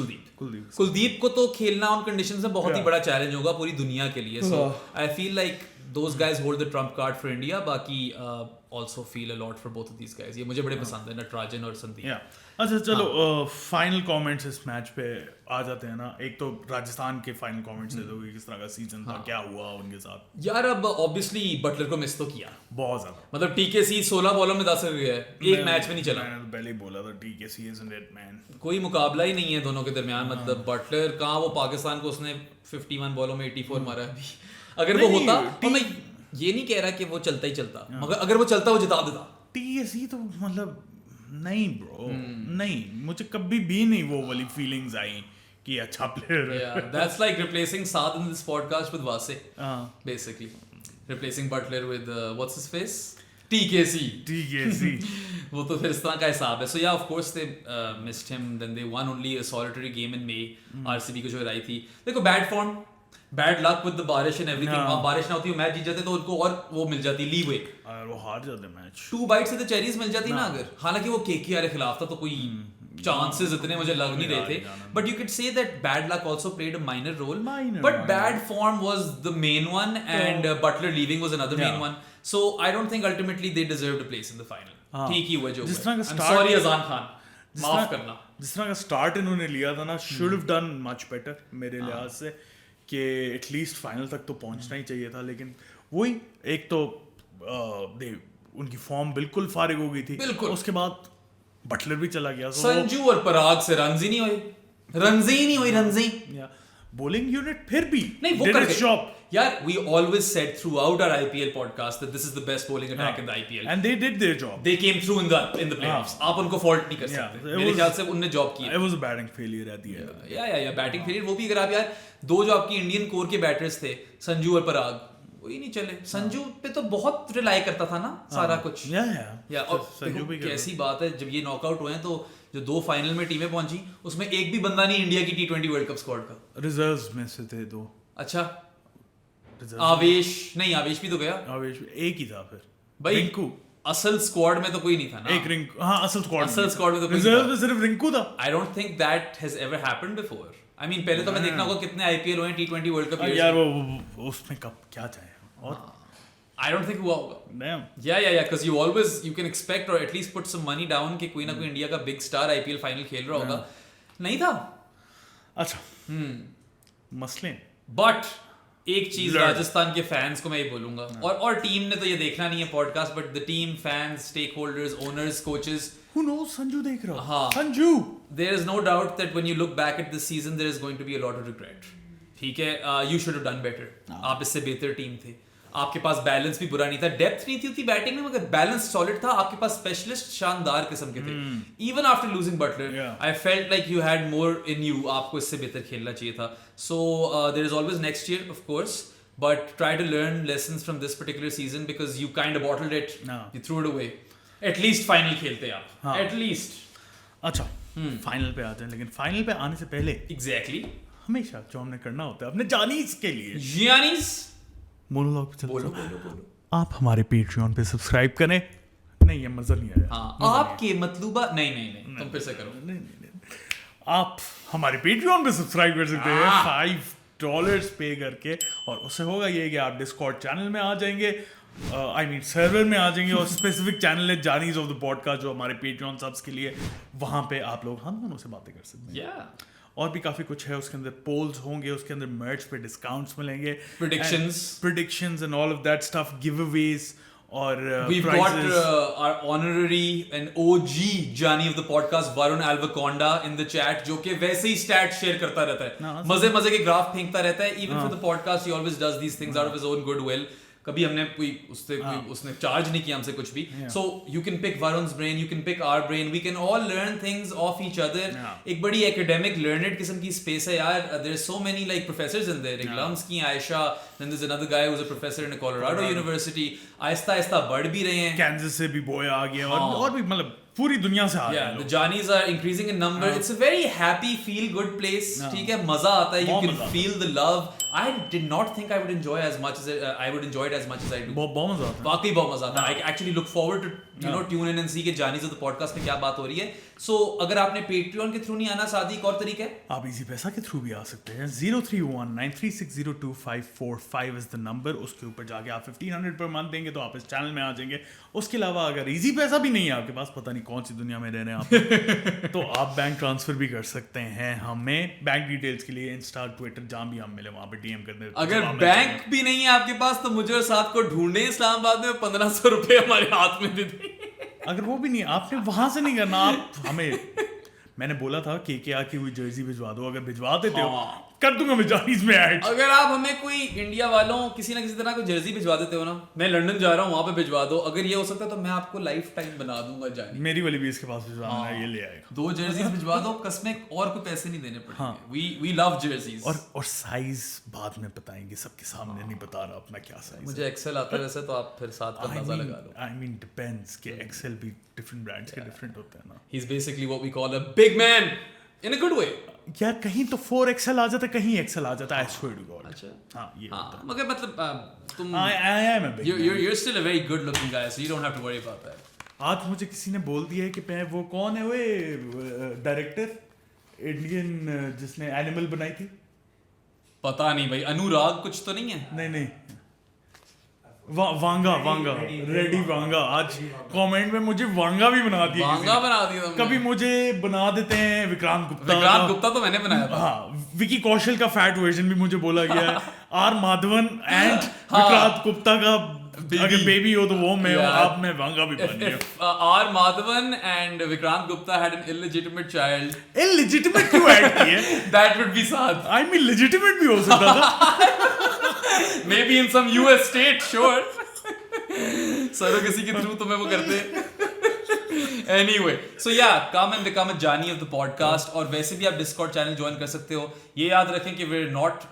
Kuldeep को तो खेलना उन कंडीशंस में बहुत ही बड़ा चैलेंज होगा पूरी दुनिया के लिए. So I feel like those guys hold the trump card for India. बाकी also feel a lot for both of these guys. ये मुझे बड़े पसंद है, नटराजन और संदीप. अच्छा चलो फाइनल कमेंट्स इस मैच पे आ जाते हैं ना. एक तो राजस्थान के फाइनल कमेंट्स दे दोगे, किस तरह का सीजन था, क्या हुआ उनके साथ. यार अब ऑब्वियसली बटलर को मिस तो किया बहुत ज्यादा. मतलब TKC 16 बॉलों में 10 गया है, एक मैच में नहीं चला. मैंने पहले ही बोला था TKC isn't it man. कोई मुकाबला ही नहीं है दोनों के दरमियान. मतलब बटलर कहाँ, वो पाकिस्तान को उसने 51 बॉलों में 84 मारा है. अगर वो होता तो मैं ये नहीं कह रहा कि वो चलता ही चलता, मगर अगर वो चलता वो जिता देता. TKC तो मतलब नहीं ब्रो, नहीं, मुझे कभी भी नहीं वो वाली फीलिंग्स आई कि अच्छा प्लेयर है. That's like replacing Saad in this podcast with Wase. Basically replacing Butler with what's his face, TKC. वो तो फिर इस तरह का हिसाब है. So yeah, of course they missed him. Then they won only a solitary game in May. RCB को जो हराई थी. देखो bad form, bad luck with the बारिश एंड एवरीथिंग. वहां बारिश ना होती है, मैच जीत जाते तो उनको और वो मिल जाती लीवे, और वो हार जाते मैच. 2 बाइट से तो चेरीज मिल जाती ना अगर. हालांकि वो KKR के खिलाफ था तो कोई चांसेस इतने मुझे लग नहीं रहे थे. But you can say that bad luck also played a minor role, but bad form was the main one and Buttler leaving was another main one. So I don't think ultimately they deserved a place in the final. ठीक ही हुआ जो. जिस तरह का start, sorry अजान खान, माफ करना. जिस तरह का स्टार्ट इन्होंने लिया था ना, should have done much better मेरे लिहाज से, कि एटलीस्ट फाइनल तक तो पहुंचना ही चाहिए था. लेकिन वही एक तो उनकी फॉर्म बिल्कुल फारिग हो गई थी. उसके बाद बटलर भी चला गया. संजू और पराग से रन्स ही नहीं हुई. बॉलिंग यूनिट फिर भी नहीं वो कर यार we always said throughout our IPL podcast that this is the best bowling attack in the IPL. And they did their job. They came through in the playoffs. आप उनको fault नहीं कर सकते. मेरे ख्याल से उनने job की. It was a batting failure at the end. Yeah, batting failure. वो भी अगर आप यार दो जो आपकी इंडियन कोर के बैटर्स थे, संजू और पराग, वही नहीं चले. संजू पे तो बहुत रिलाई करता था ना सारा कुछ. Yeah. और संजू भी कैसी बात है, जब ये नॉकआउट हुए हैं तो जो 2 फाइनल में टीमें पहुंची उसमें एक भी बंदा नहीं इंडिया की T20 वर्ल्ड कप स्क्वाड का. रिजर्व्स में से थे 2. अच्छा, आवेश भी तो गया. आवेश एक ही था फिर. भाई रिंकू असल स्क्वाड में तो कोई नहीं था ना. एक रिंकू, हाँ असल स्क्वाड में तो कोई रिजर्व में सिर्फ रिंकू था. आई don't think that has ever happened before. I mean पहले तो मैं देखना होगा कितने आईपीएल हुए T20 वर्ल्ड कप यार वो उसमें कब क्या चाहे. और I don't think हुआ होगा. Damn. Yeah, because you can expect or at least put some money down कि कोई ना कोई इंडिया का बिग स्टार आईपीएल फाइनल खेल रहा होगा. नहीं था. अच्छा. मसले. बट एक चीज राजस्थान के फैंस को मैं ये बोलूंगा, और टीम ने तो ये देखना नहीं है podcast, but the team, fans, stake holders, owners, coaches, who knows, Sanju देख रहा. हाँ. Sanju. There is no doubt that when you look back at this season there is going to be a lot of regret. ठीक है, you should have done better. आप इससे बेहतर team थे. आपके पास बैलेंस भी बुरा नहीं था, डेप्थ नहीं थी उतनी बैटिंग में, मगर बैलेंस सॉलिड था. आपके पास स्पेशलिस्ट शानदार किस्म के थे. Even after losing Buttler I felt like you had more in you. आपको इससे बेहतर खेलना चाहिए था. So there is always next year of course, but try to learn lessons from this particular season because you kind of bottled it, you threw it away. At least final खेलते आप, at least. अच्छा, final पे आते हैं, लेकिन final पे आने से पहले एग्जैक्टली हमेशा जो हमने करना होता है अपने जानीज के लिए, जानीज मोनोलॉग पे बोलो. आप हमारे पेट्रियन पे सब्सक्राइब करें. नहीं, ये मजा नहीं आया. आपके मतलूबा नहीं तुम फिर से करो. नहीं. आप हमारे पेट्रियन पे सब्सक्राइब कर सकते हैं $5 पे करके, और उससे होगा ये कि आप डिस्कॉर्ड चैनल में आ जाएंगे, आई मीन सर्वर में आ जाएंगे, और स्पेसिफिक चैनल है जानीज ऑफ द पॉडकास्ट जो हमारे पेट्रियन सब्स के लिए. वहां पे आप लोग हम दोनों से बातें कर सकते हैं. और भी काफी कुछ है. उसके अंदर पोल्स होंगे, उसके अंदर मर्च पे डिस्काउंट्स मिलेंगे, predictions and all of that stuff, giveaways, और we've got our honorary and OG Johnny of the podcast Varun Alvaconda in the chat, जो कि वैसे ही stats share करता रहता है, मजे के ग्राफ फेंकता रहता है. even for the podcast he always does these things out of his own goodwill. कभी हमने उसने चार्ज नहीं किया हमसे कुछ भी. So you can pick Varun's brain, you can pick our brain, we can all learn things off each other. एक बड़ी एकेडमिक लर्नड किस्म की स्पेस है यार. there are so many like professors in there. Lumsky, Aisha, then there's another guy who's a professor in a Colorado University. आहिस्ता बढ़ भी रहे हैं. Kansas से भी बॉय आ गया, और भी मतलब पूरी दुनिया से आ रहे हैं. The Johnnies are increasing in number. It's a very happy, feel good place. ठीक है, मजा आता है. You can feel the love. I did not think I would enjoy as much as I would enjoy it as much as I do. बहुत मजा आता है. वाकई बहुत मजा आता है. I actually look forward to tune in and see कि Johnnies of the podcast में क्या बात हो रही है. So अगर आपने Patreon के थ्रू नहीं आना, सादी एक और तरीका है, आप इजी पैसा के थ्रू भी आ सकते हैं. 0319360255 is the number. उसके ऊपर जाके आप 1500 पर मंथ देंगे तो आप इस चैनल में आ जाएंगे. उसके अलावा अगर इजी पैसा भी नहीं है आपके पास, पता नहीं कौन सी दुनिया में रह रहे हैं आप, तो आप बैंक ट्रांसफर भी कर सकते हैं हमें. बैंक डिटेल्स के लिए इंस्टा, ट्विटर, जहां भी हम मिले वहां पे DM कर दें. अगर बैंक भी नहीं है आपके पास तो मुझे और साथ को ढूंढे इस्लामाबाद में, 1500 रुपए हमारे हाथ में दे दें. अगर वो भी नहीं, आपने वहां से नहीं करना. आप हमें, मैंने बोला था KKR की हुई जर्सी भिजवा दो. अगर भिजवा देते हो कर दूंगा मैं जानीज में ऐड. अगर आप हमें कोई इंडिया वालों किसी ना किसी तरह कोई जर्सी भिजवा देते हो ना, मैं लंदन जा रहा हूँ, वहां पे भिजवा दो. अगर ये हो सकता है तो मैं आपको लाइफ टाइम बना दूंगा जानी. मेरी वाली भी इसके पास भिजवाना है, ये ले आएगा. 2 जर्सीज भिजवा दो, कसमें और कोई पैसे नहीं देने पड़ेंगे. we love jerseys. और साइज बाद में बताएंगे सबके सामने. नहीं बता रहा अपना क्या साइज. मुझे एक्सेल आता है वैसे, तो आप फिर साथ का अंदाजा लगा लो. I mean depends कि एक्सेल भी डिफरेंट ब्रांड्स के डिफरेंट होते हैं ना. He's basically what we call a big man in a good way. यार कहीं तो 4XL आ जाता है, कहीं XL आ जाता है. I swear to God. अच्छा. हाँ, ये होता है. मगर मतलब तुम I am a big man. You're still a very good looking guy, so you don't have to worry about that. आज मुझे किसी ने बोल दिया है कि मैं, वो कौन है वो डायरेक्टर इंडियन जिसने एनिमल बनाई थी? पता नहीं भाई, अनुराग कुछ तो नहीं है? नहीं वांगा रेडी वांगा. आज कमेंट में मुझे वांगा भी बना दिया. वांगा बना दिया. कभी मुझे बना देते हैं विक्रांत गुप्ता तो मैंने बनाया था. हाँ, विकी कौशल का फैट वर्जन भी मुझे बोला गया है. आर माधवन एंड विक्रांत गुप्ता का अगर बेबी हो तो वो मैं हूँ, Yeah. आप मैं वांगा भी बन गया. If R Madhavan and Vikrant Gupta had an illegitimate child, Illegitimate क्यों ऐड किए? that would be Saad. I mean legitimate भी हो सकता था. Maybe in some US state, sure. Surrogacy के through तुम्हें वो करते. Anyway, so yeah, come and become a Jani of the podcast. और वैसे भी आप Discord channel join कर सकते हो. ये याद रखें कि we're not,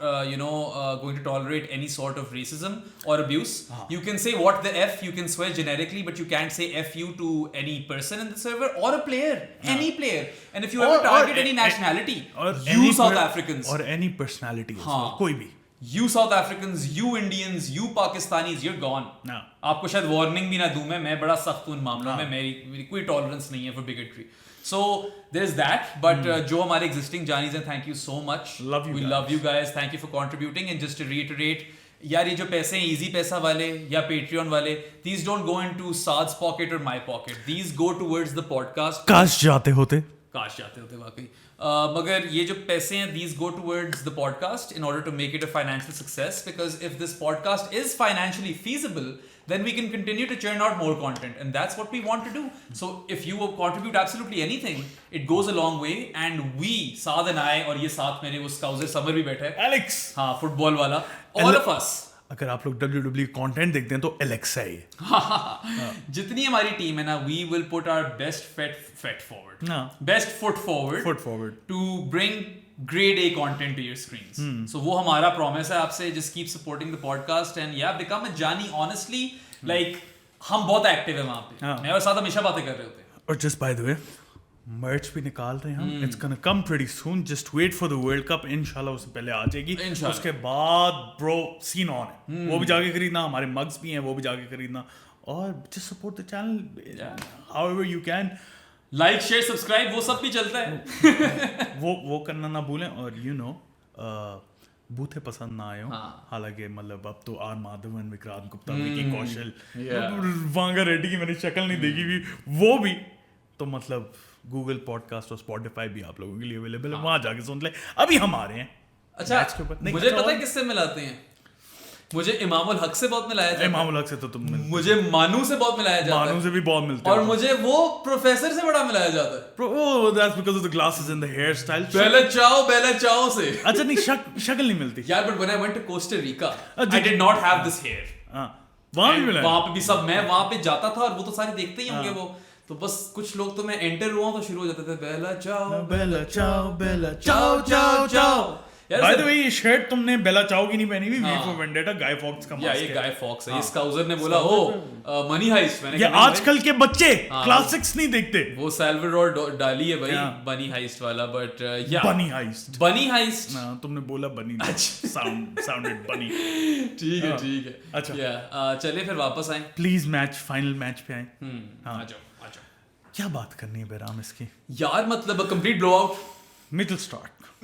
going to tolerate any sort of racism or abuse. You can say what the F, you can swear generically, but you can't say F you to any person in the server or a player, any player. And if you ever target any nationality, you South Africans. Or any personality. हाँ. कोई भी. You South Africans, you Indians, you Pakistanis, you're gone. No. आपको शायद warning भी ना दूं मैं बड़ा सख्त हूं इन मामलों में, मेरी कोई टॉलरेंस नहीं है for bigotry. So there is that, but जो हमारे एग्जिस्टिंग जानीज हैं, thank you so much. Love you we guys. Love you guys, thank you for contributing. And just to reiterate, यार ये जो पैसे हैं इजी पैसा वाले या पेट्रियन वाले, these don't go into Saad's pocket or my pocket, these go towards the podcast. काश जाते होते. काश जाते होते वाकई. मगर ये जो पैसे हैं, these go towards the podcast in order to make it a financial success, because if this podcast is financially feasible, then we can continue to churn out more content, and that's what we want to do. So if you contribute absolutely anything, it goes a long way. And we, Saad and I, और ये साथ मेरे वो स्काउजर summer भी बैठा है, Alex. हाँ football वाला, all of us. अगर आप लोग WWE कंटेंट देखते हैं तो Alex है ये. जितनी हमारी टीम है ना, we will put our best foot forward. हाँ. Best foot forward. Foot forward. To bring grade A content to your screens. So वो हमारा promise है आपसे. Just keep supporting the podcast and yeah, become a Jani. Honestly, like हम बहुत active है वहाँ पे. मैं और साथ हमेशा बातें कर रहे होते हैं. और just by the way, merch भी निकाल रहे हैं हम. It's gonna come pretty soon. Just wait for the World Cup. इंशाल्लाह उससे पहले आ जाएगी. उसके बाद bro scene on है. वो भी जाके खरीदना. हमारे mugs भी हैं, वो भी जाके खरीदना. और just support the channel however you can. Like, share, subscribe, वो सब भी चलता है. वो करना ना भूलें. और बूथे पसंद ना आए हो. हालांकि मतलब अब तो आर माधवन, विक्रांत गुप्ता, विकी कौशल, वांगा रेड्डी की मैंने शक्ल नहीं देखी भी, वो भी तो मतलब गूगल पॉडकास्ट और स्पॉटिफाई भी आप लोगों के लिए अवेलेबल है. वहां जाके सुन ले. अभी हम आ रहे हैं. अच्छा, मुझे पता है किससे मिलाते हैं. मुझे इमामुल हक से बहुत मिलाया जाता है. इमामुल हक से तो तुम मिलते. मुझे मानू से बहुत मिलाया जाता है. मानू से भी बहुत मिलते हैं. और मुझे वो प्रोफेसर से बड़ा मिलाया जाता है. Oh, that's because of the glasses and the hairstyle. बेला चाओ से. अच्छा नहीं, शक्ल नहीं मिलती यार. But when I went to Costa Rica, I did not have this hair. वहां भी मिला. वहां पे भी सब, मैं वहां पे जाता था और वो तो सारे देखते ही होंगे वो. तो बस कुछ लोग तो मैं एंटर हुआ तो शुरू हो जाते थे बेला चाओ. By the way, ये शर्ट तुमने बेला चाओ की नहीं पहनी हुई. V for Vendetta, Guy Fawkes का मास्क है. ये गाय फॉक्स है. इसका यूजर ने बोला मनी हाइस्ट. मैंने ये आजकल के बच्चे क्लासिक्स नहीं देखते. वो सैल्वाडोर डाली है भाई, बनी हाइस्ट वाला. बट या बनी हाइस्ट तुमने बोला बनी. साउंडेड बनी. ठीक है. अच्छा, चलिए फिर वापस आए. प्लीज फाइनल मैच पे आए. आ जाओ. क्या बात करनी है बेराम इसकी यार. मतलब कंप्लीट ब्लोआउट.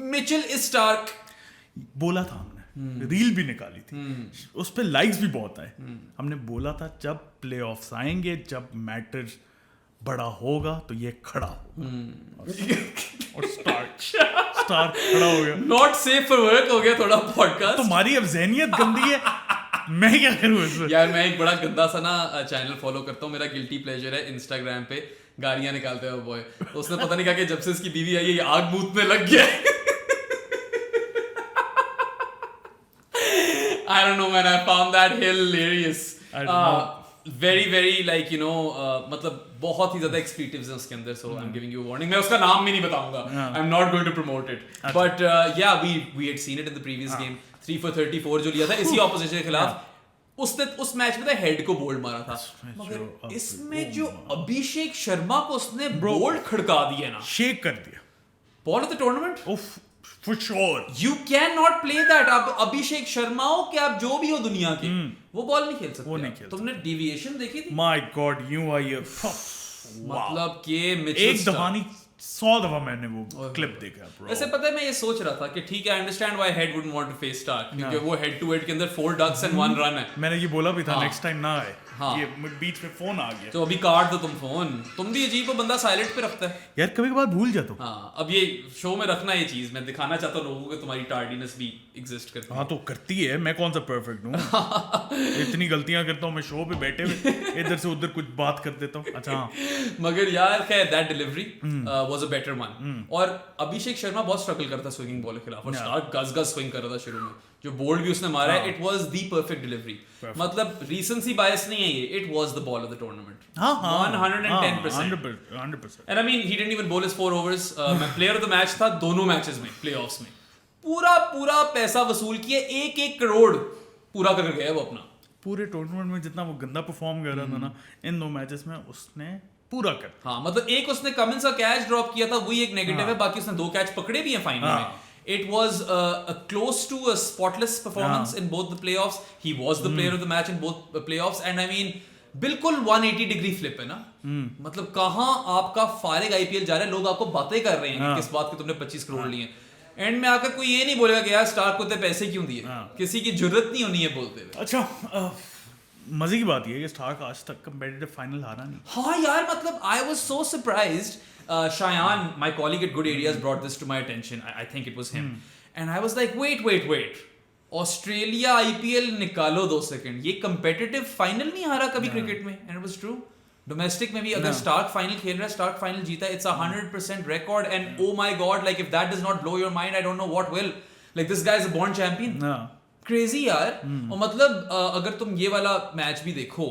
मिचेल स्टार्क बोला था हमने. रील भी निकाली थी. उस पे लाइक्स भी बहुत आए. हमने बोला था जब प्लेऑफ्स आएंगे, जब मैटर बड़ा होगा तो ये खड़ा होगा. और स्टार्क खड़ा हो गया. नॉट सेफ फॉर वर्क हो गया थोड़ा पॉडकास्ट. तुम्हारी अब ज़हनियत गंदी है. मैं क्या करूं इसमें. यार मैं एक बड़ा गंदा सा ना चैनल फॉलो करता हूँ. मेरा गिल्टी प्लेजर है इंस्टाग्राम पे गालियां निकालते हैं बॉय. तो उसने पता नहीं कहा कि जब से इसकी बीवी आई है ये आग मूतने लग गया. I don't know man, I found that hilarious. Very like मतलब बहुत ही ज्यादा एक्सप्लेटिव्स हैं उसके अंदर. So I'm giving you a warning. मैं उसका नाम भी नहीं बताऊंगा. I'm not going to promote it. But yeah, we had seen it in the previous game. 3 for 34 जो लिया था इसी ऑपोजिशन के खिलाफ. उसने उस मैच में हेड को बोल्ड मारा था. मगर इसमें जो अभिषेक शर्मा को उसने बोल्ड खड़का दिया ना, शेक कर दिया. Ball of the tournament. For sure. You cannot play that. अब अभिषेक शर्मा हो कि आप जो भी हो दुनिया के, वो बॉल नहीं खेल सकते. वो नहीं खेल. तुमने डेविएशन देखी थी? My God, you are here. मतलब कि एक दफा नहीं 100 दफा मैंने वो क्लिप देखा bro. वैसे पता है मैं ये सोच रहा था कि ठीक है, I understand why Head wouldn't want to face Starc, क्योंकि वो हेड टू हेड के अंदर 4 डक्स एंड 1 रन है. मैंने ये बोला भी था हाँ. नेक्स्ट टाइम ना आए. हाँ. ये बीच में फोन आ गया तो अभी काट दो तुम फोन. तुम भी अजीब हो, बंदा साइलेंट पे रखता है यार, कभी कभार भूल जाता हूँ. हाँ. अब ये शो में रखना ये चीज मैं दिखाना चाहता हूँ लोगों को, तुम्हारी टार्डीनेस भी एग्जिस्ट करती है. हाँ तो करती है, मैं कौन सा परफेक्ट हूँ. इतनी गलतियां करता हूँ मैं शो पे बैठे हुए, इधर से उधर कुछ बात कर देता हूँ. अच्छा हाँ. मगर यार खैर that delivery was a better one. और अभिषेक शर्मा बहुत स्ट्रगल करता स्विंगिंग बॉल के खिलाफ, और स्टार्क गज स्विंग कर रहा था शुरू में. जो बोल्ड भी उसने मारा है, it was the perfect delivery. मतलब रीसेंसी बायस नहीं है ये, it was the ball of the tournament. 110%. 100%. And I mean he didn't even ball his 4 overs. मैं प्लेयर ऑफ द मैच था दोनों मैचेस में, प्लेऑफ्स में. पूरा पैसा वसूल किए, 1-1 करोड़ पूरा कर गया वो अपना. पूरे टूर्नामेंट में जितना वो गंदा परफॉर्म कर रहा था ना, इन 2 मैचेस में उसने पूरा कर. हाँ मतलब एक उसने कमिंस का कैच ड्रॉप किया था, वही एक नेगेटिव है. बाकी उसने 2 कैच पकड़े भी हैं फाइनल में. It was close to a spotless performance in both the playoffs. He was the player of the match in both playoffs. And I mean, बिल्कुल 180 डिग्री फ्लिप है ना. मतलब कहाँ आपका फारिग आईपीएल जा रहा है, लोग आपको बातें कर रहे हैं कि किस बात के तुमने 25 करोड़ लिए. एंड में आकर कोई ये नहीं बोलेगा कि यार स्टार्क को इतने पैसे क्यों दिए. किसी की जरूरत नहीं होनी है बोलते हुए. अच्छा, मजे की बात ये है कि स्टार्क आज तक कंपेटिटिव फाइनल हारा नहीं. हाँ यार, मतलब I was so surprised. Shayan, my colleague at Good Areas, brought this to my attention. I think it was him. And I was like, wait. Australia IPL निकालो 2 सेकंड. ये competitive final नहीं हारा कभी क्रिकेट में. And it was true. Domestic में भी अगर Stark final खेल रहा है, स्टार्क फाइनल जीता है, it's a 100% record. And oh my god, like if that does not blow your mind, I don't know what will. Like this guy is a born champion. Crazy यार. और मतलब अगर तुम ये वाला मैच भी देखो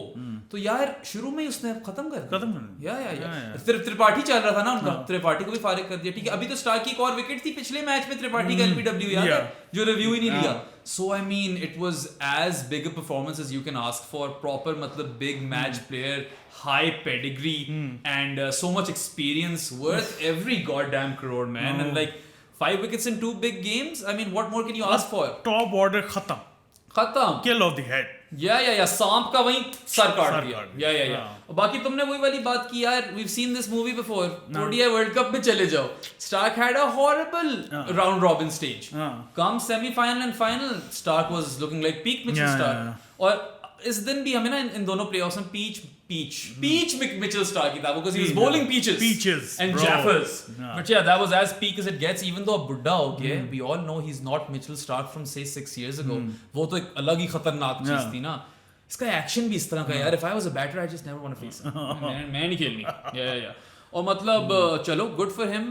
तो यार शुरू में ही उसने खत्म कर दिया. त्रिपाठी चल रहा था ना उनका, त्रिपाठी को भी फारिग कर दिया. ठीक है, अभी तो स्टार्क की एक और विकेट थी पिछले मैच में त्रिपाठी का एलबीडब्ल्यू याद है, जो रिव्यू ही नहीं लिया. So I mean it was as big a performance as you can ask for. Proper मतलब big match player, high pedigree and so much experience, worth every god damn crore man. And like 5 wickets in 2 big games. I mean, what more can you ask for? Top order खत्म. Kill of the head. Yeah. सांप का वहीं sir काट दिया. Yeah. और बाकी तुमने वही वाली बात की यार. We've seen this movie before. ODI World Cup में चले जाओ. Stark had a horrible round robin stage. Come semi-final and final, Stark was looking like peak Mitchell Stark. और इस दिन भी हमें ना इन दोनों प्लेऑफ्स में peach Mitchell Stark की था, because he was bowling peaches and jaffers. But yeah, that was as peak as it gets. Even though बुड्ढा हो गया, we all know he's not Mitchell Stark from say 6 years ago. वो तो एक अलग ही खतरनाक चीज थी ना. इसका एक्शन भी इस तरह का यार. If I was a batter, I just never want to face him. मैं नहीं खेलनी. Yeah. और मतलब चलो, good for him.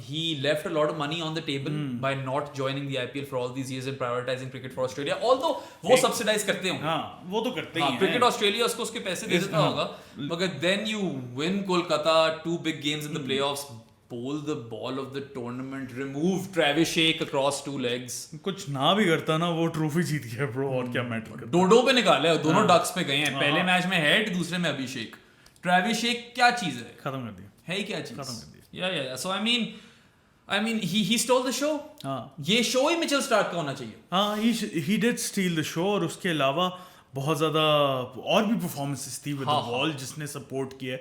He left a lot of money on the table by not joining the IPL for all these years and prioritizing cricket for Australia. Although वो subsidize करते होंगे. हाँ, वो तो करते ही हैं. Cricket Australia उसको उसके पैसे दे देता होगा. मगर then you win Kolkata, 2 big games in the playoffs, bowl the ball of the tournament, remove Travis Shake across 2 legs. कुछ ना भी करता ना, वो ट्रॉफी जीत गया ब्रो. और क्या मैटर करता. डोडो पे निकाला है, दोनों डक्स पे गए हैं. पहले मैच में हेड, दूसरे में अभिषेक. ट्रेविस शेक क्या चीज है? खत्म कर दिया. है ही क्या चीज? खत्म कर दिया. Yeah. So I mean he stole the show. ये शो ही मिचेल स्टार्क का होना चाहिए. He did steal the show. और उसके अलावा बहुत ज्यादा और भी परफॉर्मेंसेस थी विद द बॉल जिसने सपोर्ट किया.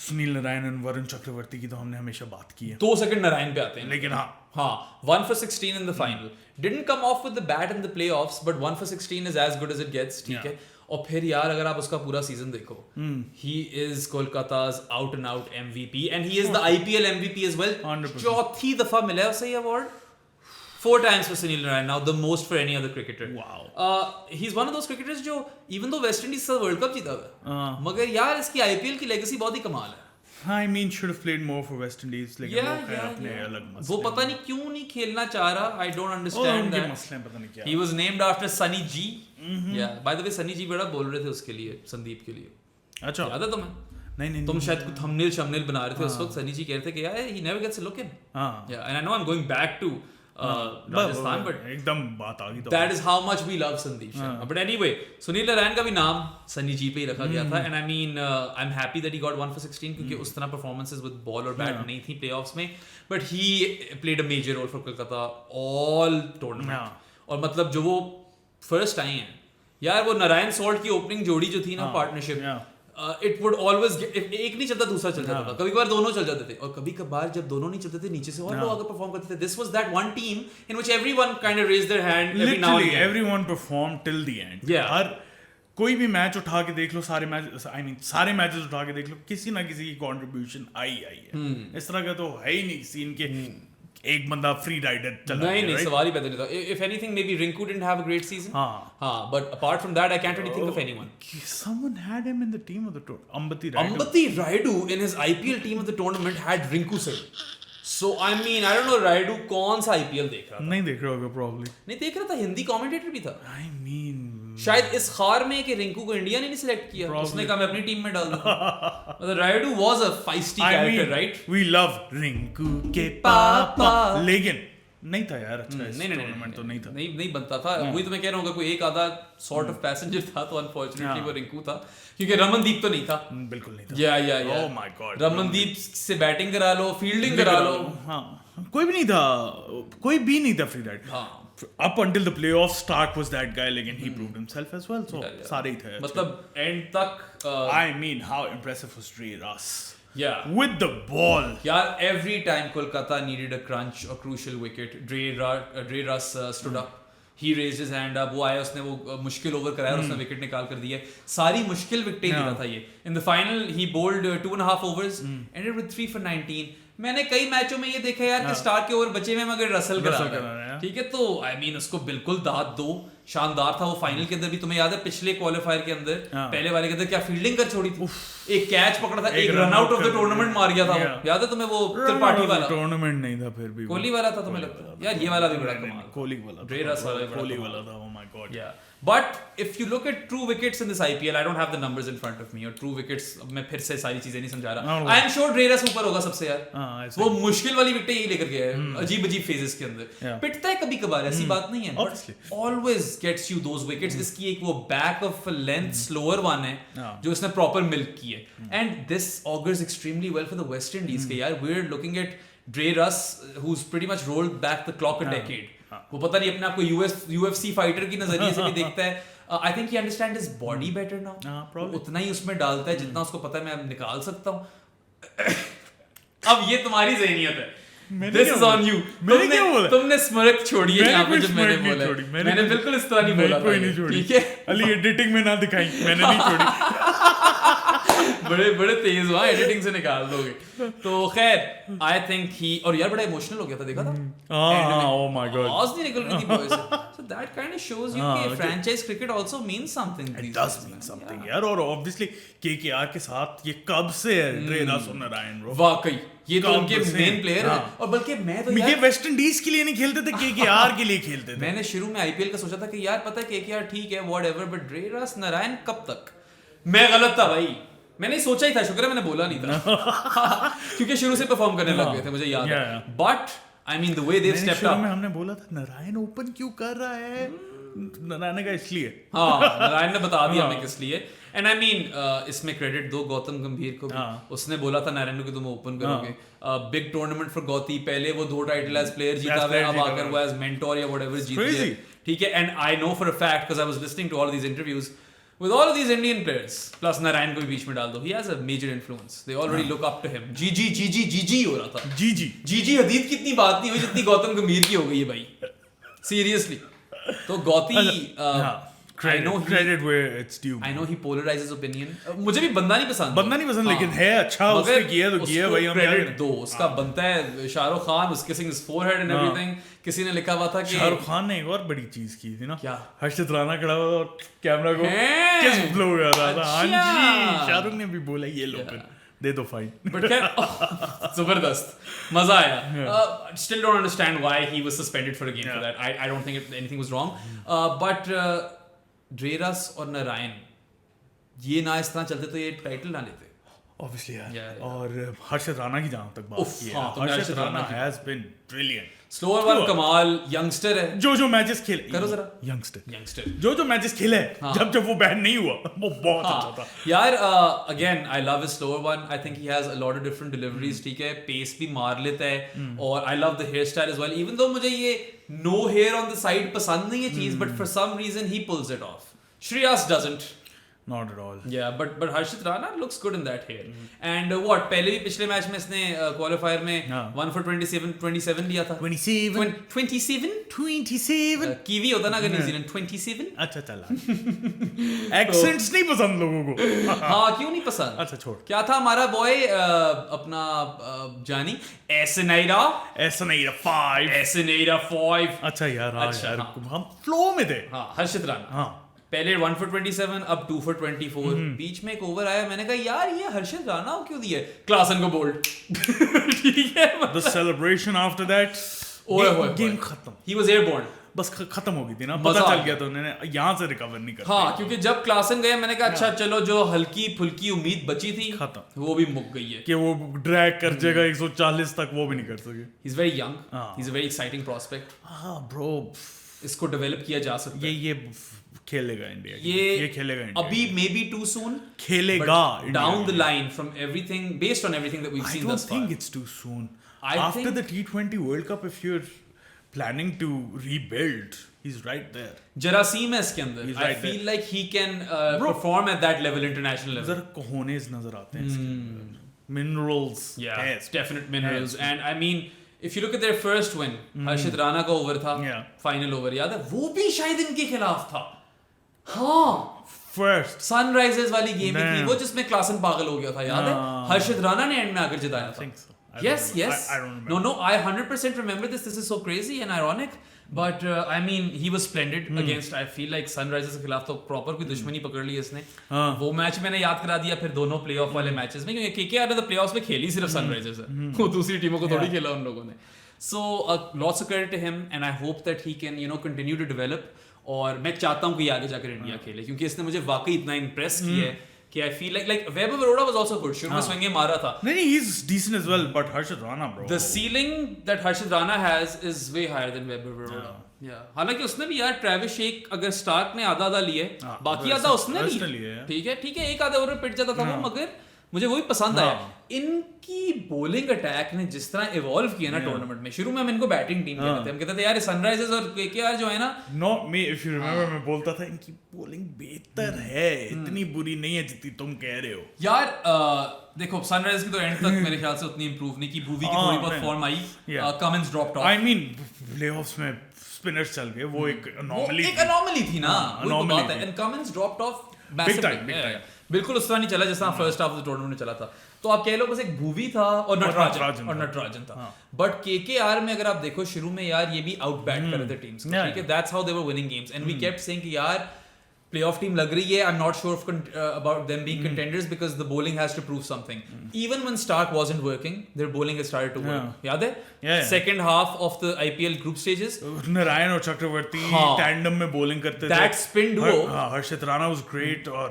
सुनील नारायण और वरुण चक्रवर्ती की तो हमने हमेशा बात की है. 2 सेकंड नारायण पे आते हैं. लेकिन हाँ 1 for 16 in the final. Didn't come off with the bat in the playoffs, but 1 for 16 is as good as it gets. ठीक है. और फिर यार अगर आप उसका पूरा सीजन देखो, he is Kolkata's out and out MVP and he is the IPL MVP as well. 100%. चौथी दफा मिला है उसे ये award. 4 times for Sunil Narine now, the most for any other cricketer. Wow. He's one of those cricketers जो even though West Indies से world cup जीता हुआ है, मगर यार इसकी IPL की लेगेसी बहुत ही कमाल है. I mean should have played more for West Indies. लेकिन अपने अलग मसले. वो पता नहीं क्यों नहीं खेलना चाह रहा. I don't understand that. मसले पता नहीं क्या. He was named after Sunny G. Yeah. By the way, Sunny G बड़ा बोल रहे थे उसके लिए, संदीप के लिए. अच्छा. याद है तुम्हें? नहीं. तुम शायद कुछ थंबनेल बना रहे थे उस वक्त. सनी जी कह रहे थे कि यार he never gets a look in. Yeah. And I know I'm going back to Rajasthan, but एकदम बात आ गई तो. That is how much we love Sandeep Sharma. But anyway, Sunil Narayan का भी नाम सनी जी पे ही रखा गया था. And I mean, I'm happy that he got 1 for 16 क्योंकि उस तरह performances with ball और bat नहीं थी playoffs में. But he played a major role for Kolkata all tournament. और मतलब जो वो first आए हैं यार, वो नारायण सॉल्ट की ओपनिंग जोड़ी जो थी ना, पार्टनरशिप, इट वुड ऑलवेज एक नहीं चलता दूसरा चल जाता था, कभी कभार दोनों चल जाते थे, और कभी कभार जब दोनों नहीं चलते थे नीचे से और लोग आगे परफॉर्म करते थे. This was that one team in which everyone kind of raised their hand every now and Literally everyone performed till the end. Yeah. हर कोई भी मैच उठा के देख लो, सारे मैच आई मीन सारे मैचेस उठा के देख लो, किसी ना किसी की कंट्रीब्यूशन आई है. इस तरह का तो है ही नहीं सीन के एक बंदा फ्री राइडर चला नहीं right? सवाल ही पैदा नहीं था. If anything, maybe Rinku didn't have a great season. हाँ, but apart from that, I can't really think of anyone. Someone had him in the team of the tour. Ambati Rayudu. Ambati Rayudu in his IPL team of the tournament had Rinku Singh. So I mean, I don't know Rayudu कौन सा IPL देख रहा था. नहीं देख रहा होगा probably. नहीं देख रहा था, हिंदी कमेंटेटर भी था. I mean शायद इस खार में कि रिंकू को इंडिया ने नहीं सिलेक्ट किया, उसने कहा मैं अपनी टीम में डाल दूं. मतलब Rayudu was a feisty character, right? We love Rinku के पापा, लेकिन नहीं था यार अच्छा. नहीं तो नहीं था, नहीं बनता था. वही तो मैं कह रहा हूँ, कोई एक आधा सॉर्ट ऑफ पैसेंजर था तो अनफॉर्चुनेटली वो रिंकू था, क्योंकि रमनदीप तो नहीं था. बिल्कुल नहीं था. या Oh my God. रमनदीप से बैटिंग करा लो, फील्डिंग करा लो. हाँ, कोई भी नहीं था, कोई भी नहीं था फ्री राइड. हाँ, up until the playoffs, Stark was that guy, लेकिन he proved himself as well. So सारे ही थे. मतलब एंड तक I mean, how impressive was Dre Russ? Yeah. With the ball. यार every time Kolkata needed a crunch or crucial wicket, Dre Russ stood up. He raised his hand up. वो आया, उसने वो मुश्किल ओवर कराया और उसने विकेट निकाल कर दिया. सारी मुश्किल विकेटें दे रहा था ये. In the final, he bowled 2.5 overs, ended with 3 for 19. मैंने कई मैचों में ये देखा यार कि स्टार के ओवर बचे हुए मगर रसल करा रहा है. ठीक है, तो आई मीन उसको बिल्कुल दाद दो. शानदार था वो. फाइनल के अंदर भी तुम्हें याद है पिछले क्वालिफायर के अंदर पहले वाले के अंदर क्या फील्डिंग कर छोड़ी थी. एक कैच पकड़ा था, एक run out of the tournament मार गया था. याद है तुम्हें वो त्रिपाठी वाला? टूर्नामेंट नहीं था, फिर भी कोहली वाला था तुम्हें लगता है यार. ये वाला भी बड़ा कमाल. कोहली वाला, ड्रे रस वाला, कोहली वाला था. Oh my God. Yeah. But if you look at true wickets in this IPL, I don't have the numbers in front of me. और true wickets, अब मैं फिर से सारी चीजें नहीं समझा रहा. I am sure Dre Russ ऊपर होगा सबसे यार. वो मुश्किल वाली विकेटें यही लेकर गया है अजीब फेजेस के अंदर. पिटता है कभी कभार, ऐसी बात नहीं है. But always gets you those wickets. इसकी एक वो back of length slower one है जो इसने proper milk की है. And this augurs extremely well for the West Indies. के यार we're looking at Dre Russ, who's pretty much rolled back the clock a decade. वो पता नहीं अपने आप को UFC फाइटर की नजरिए से भी देखता है. I think he understands his body better now. उतना ही उसमें डालता है जितना उसको पता है मैं निकाल सकता हूँ. अब ये तुम्हारी ज़हनियत है. This is on you. तुमने स्मृत छोड़ी है यहाँ पे जब मैंने बोला. मैंने बिल्कुल इस तरह नहीं बोला था. ठीक है, अली एडिटिंग में ना दिखाई, मैंने नहीं छोड़ी. बड़े तेज हुआ, एडिटिंग से निकाल दोगे. तो खैर आई थिंक ही, और यार बड़ा इमोशनल हो गया था, देखा था? Oh my God. आवाज नहीं निकल रही थी बॉय से. So that kind of shows you कि franchise cricket also means something. It does mean something यार. और obviously KKR के साथ ये कब से है ड्रे रस और नारायण ब्रो. वाकई ये तो उनके मेन प्लेयर है. और बल्कि मैं तो यार वेस्ट इंडीज के लिए नहीं खेलते थे, KKR के लिए खेलते थे. मैंने शुरू में IPL का सोचा था कि यार पता है KKR ठीक है व्हाटएवर, बट ड्रे रस नारायण कब तक. मैं गलत था भाई, मैंने सोचा ही था, शुक्र है मैंने बोला नहीं था. क्योंकि शुरू से परफॉर्म करने लग गए थे, मुझे याद है. But I mean the way they stepped up. हमने बोला था नारायण ओपन क्यों कर रहा है, नारायण का इसलिए. हाँ, नारायण ने बता दिया हमें किस लिए. एंड आई मीन इसमें क्रेडिट दो गौतम गंभीर को भी. उसने बोला था नारायण को तुम ओपन करोगे. बिग टूर्नामेंट फॉर गौती, पहले वो 2 टाइटल एज प्लेयर जीता हुआ है, अब आकर वो एज मेंटोर या व्हाटएवर जीत गया. ठीक है, and I know for a fact because I was listening to all these interviews with all of these Indian players, plus Narayan को भी बीच में डाल दो, he has a major influence. They already look up to him. जी हो रहा था. जी हदीद की इतनी बात नहीं हुई जितनी गौतम गंभीर की हो गई है भाई. Seriously. तो Gauti credit where it's due. I know he polarizes opinion. मुझे भी बंदा नहीं पसंद, लेकिन है अच्छा, उसने किया तो किया भाई. हम क्रेडिट दो, उसका बनता है. Shahrukh Khan was kissing his forehead and everything. किसी ने लिखा हुआ था कि शाहरुख खान ने एक और बड़ी चीज की थी ना. क्या? हर्षित राणा खड़ा हुआ और कैमरा को किस ब्लो कर रहा था. हाँ जी, शाहरुख ने भी बोला ये लो फिर दे दो फाइन. बट खैर जबरदस्त, मजा आया. Still don't understand why he was suspended for a game for that. I don't think anything was wrong. But ड्रे रस और नारायण ये ना इस तरह चलते तो ये टाइटल ना लेते. Obviously यार. और हर्षित राणा की जहाँ तक बात की है, Harshit Rana has been brilliant. Slower one कमाल, यंगस्टर है. जो मैचेस खेले करो जरा. यंगस्टर जो मैचेस खेले जब वो बैन नहीं हुआ वो बहुत अच्छा था यार. Again I love his slower one. I think he has a lot of different deliveries. ठीक है, पेस भी मार लेता है. और I love the hair style as well, even though मुझे ये no hair on the side पसंद नहीं है चीज, but for some reason he pulls it off. Shreyas doesn't. Not at all. Yeah, but Harshit Rana looks good in that hair. And what? पहले भी पिछले match में इसने क्वालिफायर में 1 for 27 लिया था. 27. 27? कीवी होता ना अगर न्यूजीलैंड 27. अच्छा चला. Accents नहीं पसंद लोगों को. हाँ क्यों नहीं पसंद? अच्छा छोड़. क्या था हमारा बॉय अपना जानी एसनेरा 5. अच्छा यार हाँ. हम फ्लो में थे. हाँ हर्षित राणा. हाँ. पहले 1 for 27 अब 2 for 24. बीच में एक ओवर आया मैंने कहा यार ये हर्षित राणा क्यों दिया क्लासन को बोल्ड. ठीक है The celebration after that game खत्म. He was airborne. बस खत्म हो गई थी ना. पता चल गया था उन्होंने यहाँ से रिकवर नहीं कर. हाँ क्योंकि जब क्लासन गया मैंने कहा अच्छा चलो जो हल्की फुल्की उम्मीद बची थी खत्म वो भी मुक गई है कि वो ड्रैग कर जाएगा 140 तक वो भी नहीं कर सके. He's very young. He's a very exciting prospect. हाँ ब्रो इसको डेवलप किया जा सकता है. ये खेलेगा इंडिया. ये खेलेगा इंडिया. अभी maybe too soon. खेलेगा down the line from everything based on everything that we've seen thus far. I don't think it's too soon. After the T20 World Cup, if you're planning to rebuild, he's right there. Jarasim है इसके अंदर. I feel like he can perform at that level, international level. जरा cojones नजर आते हैं इसके अंदर. Minerals. Yeah, definite minerals. And I mean, if you look at their first win, हर्षित राणा का ओवर था. Final over याद है? वो भी शायद इनके खिलाफ था. हाँ. First. सनराइजर्स वाली गेम थी वो जिसमें क्लासन पागल हो गया था याद है? हर्षित राणा ने एंड में आकर जिताया था. Yes. I don't remember. No, I 100% remember this. This is so crazy and ironic. But I mean, he was splendid against. I feel like Sunrisers के खिलाफ तो प्रॉपर कोई दुश्मनी पकड़ ली इसने. वो मैच मैंने याद करा दिया फिर दोनों प्लेऑफ वाले मैचेस में क्योंकि केकेआर ने तो प्लेऑफ्स में खेली सिर्फ सनराइजर्स है. वो दूसरी टीमों को थोड़ी खेला उन लोगों ने. So lots of credit to him and I hope that he can continue to develop. और मैं चाहता हूँ कि आगे जाकर इंडिया खेले क्योंकि इसने मुझे वाकई इतना इम्प्रेस किया है कि I feel like Vaibhav Arora was also good. शुरू में स्विंगे मारा था. नहीं he's decent as well but Harshit Rana bro. The ceiling that Harshit Rana has is way higher than Vaibhav Arora. Yeah. हालांकि उसने भी यार ट्रेविस शेक अगर स्टार्क ने आधा लिए बाकी आधा उसने लिए. ठीक है एक आधा ओवर पिट जाता था वो मगर मुझे वही पसंद आया. इनकी बॉलिंग अटैक ने जिस तरह इवॉल्व किया ना टूर्नामेंट में. शुरू में हम इनको बैटिंग टीम कहते थे. हम कहते थे यार सनराइजर्स और केकेआर जो है ना not me if you remember मैं बोलता था इनकी बॉलिंग बेहतर है इतनी बुरी नहीं है जितनी तुम कह रहे हो यार. देखो सनराइजर्स की तो एंड तक मेरे ख्याल से उतनी इंप्रूव नहीं की. भूवी की थोड़ी बहुत form I. Cummins dropped of. I mean playoffs में स्पिनर्स चल गए वो एक एनॉमली थी ना. वो तो बात है. And Cummins dropped of massively. बिल्कुल उस तरह नहीं चला जैसा first half of the tournament में चला था. तो आप कह लो बस एक भूवी था और नटराजन था. बट केकेआर में अगर आप देखो शुरू में यार ये भी आउट बैट कर रहे थे टीम्स. ठीक है that's how they were winning games and we kept saying कि यार playoff team लग रही है. I'm not sure about them being contenders because the bowling has to prove something. Even when Stark wasn't working, their bowling has started to work. याद है? Second half of the IPL group stages. Narayan और चक्रवर्ती tandem में bowling करते थे. That spin duo. Harshit Rana was great और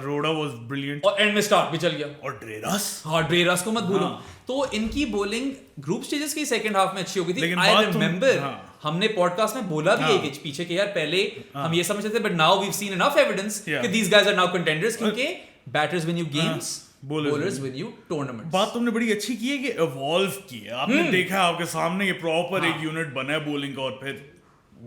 Arora was brilliant. और end में Stark भी चल गया. और ड्रेरस. हाँ ड्रेरस को मत भूलो. तो इनकी bowling group stages की second half में अच्छी हो गई थी. I remember हमने पॉडकास्ट में बोला भी एक पीछे के यार पहले हम ये समझते थे but now we have seen enough evidence कि these guys are now contenders क्योंकि batters win you games bowlers win you tournaments. बात तुमने बड़ी अच्छी की है कि इवॉल्व की है. आपने देखा है आपके सामने ये प्रॉपर एक यूनिट बना है बॉलिंग का और फिर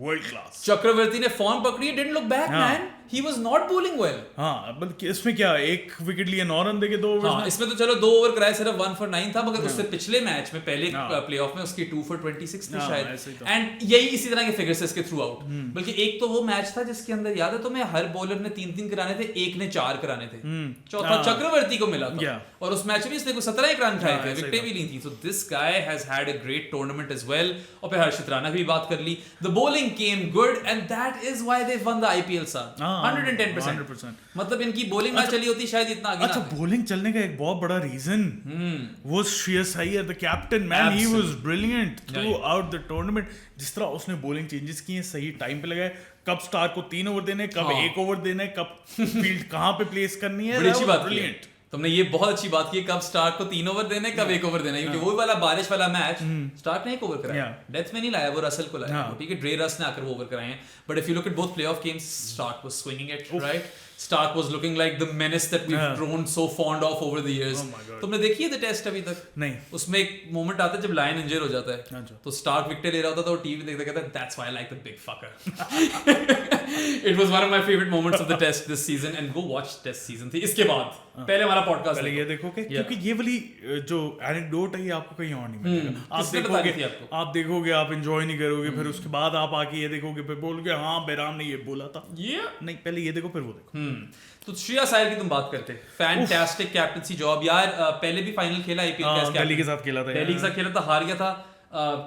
वर्ल्ड क्लास. चक्रवर्ती ने फॉर्म पकड़ी है. Didn't look back man. He was not bowling well. हां बल्कि इसमें क्या एक विकेट लिए 9 रन देके 2 ओवर. हां इसमें तो चलो 2 ओवर कराए सिर्फ 1 for 9 था मगर उससे पिछले मैच में पहले प्लेऑफ में उसकी 2 for 26 थी शायद. एंड यही इसी तरह के फिगर्स इसके थ्रू आउट. बल्कि एक तो वो मैच था जिसके अंदर याद है तुम्हें हर बॉलर ने 3 कराने थे. एक ने 4 कराने थे. चौथा चक्रवर्ती को मिला था और उस मैच में इसने कोई 17 रन खाए थे. विकेटें भी ली थी. So this guy has had a great tournament as well. और फिर हर्षित राणा की भी बात कर ली. The bowling came good and that is why they won the IPL sir. 110%. मतलब इनकी बॉलिंग ना चली होती शायद इतना आगे. अच्छा बॉलिंग चलने का एक बहुत बड़ा रीजन वो Shreyas Iyer the captain man. He was brilliant through out the tournament. जिस तरह उसने बॉलिंग चेंजेस किए सही टाइम पे लगाए. कब स्टार को 3 ओवर देने कब 1 ओवर देने कब फील्ड कहां पे प्लेस करनी है. बड़ी अच्छी बात की तुमने. ये बहुत अच्छी बात की कब स्टार्क को 3 ओवर देने कब 1 ओवर देना. क्योंकि वो वाला बारिश वाला मैच स्टार्क ने 1 ओवर कराया. डेथ में नहीं लाया वो रसल को लाया. ठीक है ड्रेरस ने आकर वो ओवर कराए हैं. But if you look at both playoff games Starc was swinging it right. Stark was looking like the menace that we've grown so fond of over the years. Oh my God. तुमने देखी है the test अभी तक? नहीं. उसमें एक moment आता है जब लायन इंजर हो जाता है, अच्छा. तो स्टार्क विकेट ले रहा होता था और टीवी देखता कहता है that's why I like the big fucker. It was one of my favorite moments of the test this season, and go watch test season थी. इसके बाद पहले हमारा पॉडकास्ट पहले ये देखो कि क्योंकि ये वाली जो एनेक्डोट है ये आपको कहीं और नहीं मिलेगा. आप देखोगे आप एंजॉय नहीं करोगे, फिर उसके बाद आप आके ये देखोगे, फिर बोलोगे हाँ बैराम ने ये बोला था. नहीं, पहले ये देखो फिर वो देखो. तो श्रेयस अय्यर की तुम बात करते, फैंटास्टिक कैप्टनसी जॉब यार. पहले भी फाइनल खेला आईपीएल का, दिल्ली के साथ खेला था, दिल्ली के साथ खेला था, हार गया था.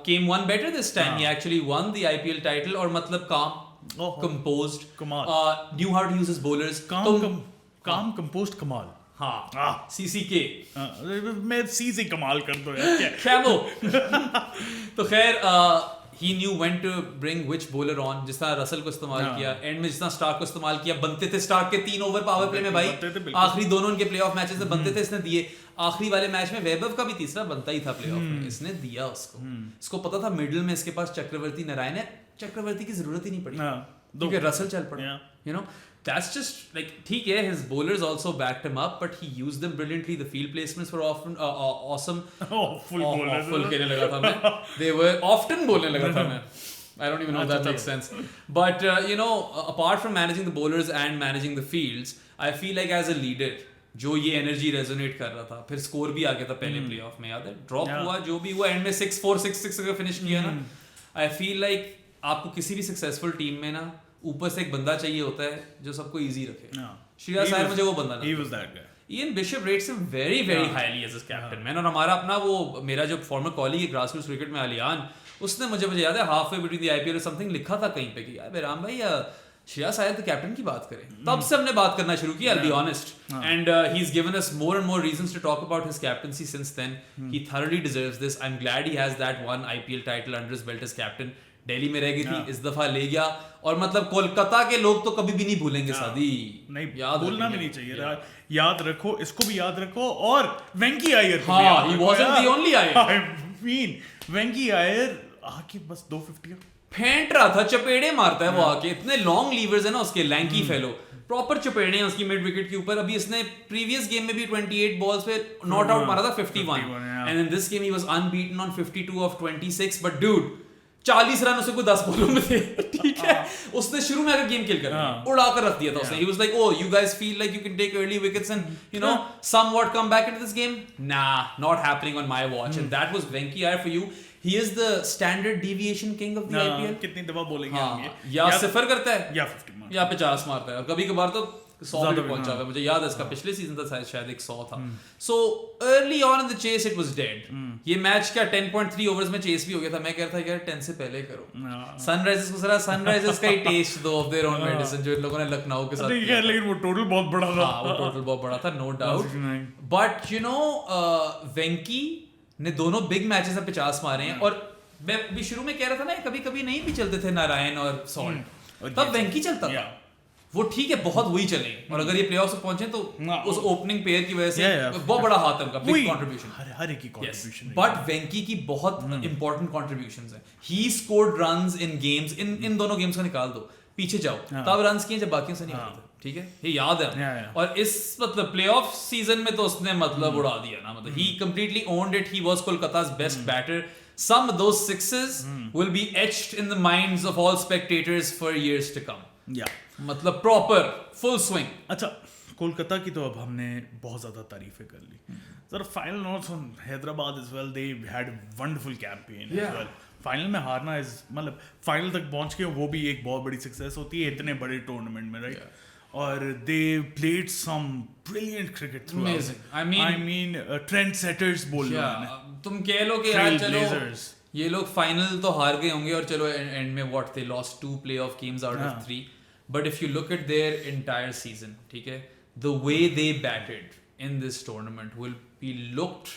came one better this time. He actually won the IPL title और मतलब calm, composed, knew how to use his bowlers. calm, composed, कमाल. हाँ, CCK. मैं CC कमाल कर दो यार. Camo. तो खैर he knew when to bring which bowler on. जिस तरह रसल को इस्तेमाल किया, एंड में जिस तरह स्टार्क को इस्तेमाल किया, बनते थे स्टार्क के 3 ओवर पावर प्ले में भाई. आखिरी दोनों उनके प्लेऑफ मैचेस में बनते थे, इसने दिए. आखिरी वाले मैच में वैभव का भी तीसरा बनता ही था प्लेऑफ में, इसने दिया उसको. इसको पता था मिडिल में इसके पास चक्रवर्ती नारायण है, चक्रवर्ती की जरूरत ही नहीं पड़ी क्योंकि रसल चल पड़ा. You know, that's just like ठीक है, his bowlers also backed him up, but he used them brilliantly. The field placements were often awesome. Full कहने लगा था मैं. They were often बोलने लगा था मैं. I don't even know if that makes sense. But you know, apart from managing the bowlers and managing the fields, I feel like as a leader, जो ये एनर्जी रेजोनेट कर रहा था, फिर स्कोर भी आ गया था पहले प्लेऑफ में, याद है? ड्रॉप हुआ, जो भी हुआ, एंड में 6-4, 6-6 का फिनिश किया ना. आई फील लाइक आपको किसी भी सक्सेसफुल टीम में ना ऊपर से एक बंदा चाहिए होता है जो सबको इजी रखे. श्रेयस अय्यर मुझे वो बंदा he was that guy. Ian Bishop rates him very highly as his captain man. और हमारा अपना वो मेरा जो फॉर्मर कॉलीग है ग्रासरूट्स क्रिकेट में अलियान, उसने मुझे याद है half way between the IPL और समथिंग लिखा था कहीं पे कि यार बेराम भाई श्रेयस अय्यर के कैप्टन की बात करें. तब से हमने बात करना शुरू किया, I'll be honest. And he's given us more and more reasons to talk about his captaincy since then. He thoroughly deserves this. I'm glad he has that one IPL title under his belt as captain. Delhi में रह गई थी, इस दफा ले गया. और मतलब कोलकाता के लोग तो कभी भी नहीं भूलेंगे शादी. नहीं, याद भूलना भी नहीं चाहिए. याद रखो, इसको भी याद रखो, और वेंकी अय्यर को. हाँ, he wasn't the only Iyer. I mean, वेंकी अय्यर आके बस 250 फेंट रहा था, चपेड़े मारता है वो आके. इतने लॉन्ग लीवर्स है ना उसके, लैंकी फेलो, प्रॉपर चपेड़े हैं उसकी मिड विकेट के ऊपर. अभी इसने प्रीवियस गेम में भी 28 बॉल्स पे नॉट आउट मारा था 51, and in this game he was unbeaten on 52 of 26. But dude 40 run उसको 10 बॉलों में थे. ठीक है, उसने शुरू में आकर गेम किल कर उड़ा कर रख दिया था उसने. He was like, oh, you guys feel like you can take early wickets and you know somewhat come back into this game? Nah, not happening on my watch. And that was Venki Iyer for you. He is the standard deviation king of the IPL. कितनी दफा बोलेंगे हम ये? या सिफर करता है या 50 या 50 मारता है, और कभी कभार तो 100 भी पहुंचा है. मुझे याद है इसका पिछले सीजन था शायद 100 था. So early on in the chase it was dead. ये मैच क्या 10.3 ओवर्स में चेस भी हो गया था. मैं कह रहा था यार 10 से पहले करो. सनराइजर्स को जरा सनराइजर्स का ही टेस्ट दो ऑफ देयर ओन मेडिसिन, जो इन लोगों ने लखनऊ के साथ किया. लेकिन वो टोटल बहुत बड़ा था. हां, वो टोटल बहुत बड़ा था, no doubt. But you know Venky ने दोनों बिग मैचेस में 50 मारे हैं. और मैं भी शुरू में कह रहा था ना, कभी कभी नहीं भी चलते थे नारायण और सॉल्ट, तब वेंकी चलता था. वो ठीक है, बहुत वही चले. और अगर ये प्लेऑफ्स में पहुंचे तो उस ओपनिंग पेयर की वजह से बहुत बड़ा हाथ है उनका, बिग कंट्रीब्यूशन. हर एक की कंट्रीब्यूशन. बट वेंकी की बहुत इंपॉर्टेंट कंट्रीब्यूशंस हैं. He scored runs in games, in दोनों गेम्स को निकाल दो, पीछे जाओ, तब रन्स किए जब बाकियों से नहीं आते. ठीक है, ये याद है. और इस मतलब प्लेऑफ सीजन में तो उसने मतलब उड़ा दिया ना. मतलब he completely owned it. He was Kolkata's best batter. Some of those sixes will be etched in the minds of all spectators for years to come. मतलब प्रॉपर फुल स्विंग. अच्छा, कोलकाता की तो अब हमने बहुत ज्यादा तारीफें कर ली. Sir final notes on Hyderabad as well. They had a wonderful campaign as well. Final में हारना इज मतलब फाइनल तक पहुंच के वो भी एक बहुत बड़ी सक्सेस होती है इतने बड़े टूर्नामेंट में, राइट? और they played some brilliant cricket throughout. Amazing. I mean trendsetters बोल रहा हूं. तुम कह लो कि यार चलो ये लोग फाइनल तो हार गए होंगे और चलो एंड में what they lost 2 playoff games out of 3. But if you look at their entire season, ठीक है, the way they batted in this tournament will be looked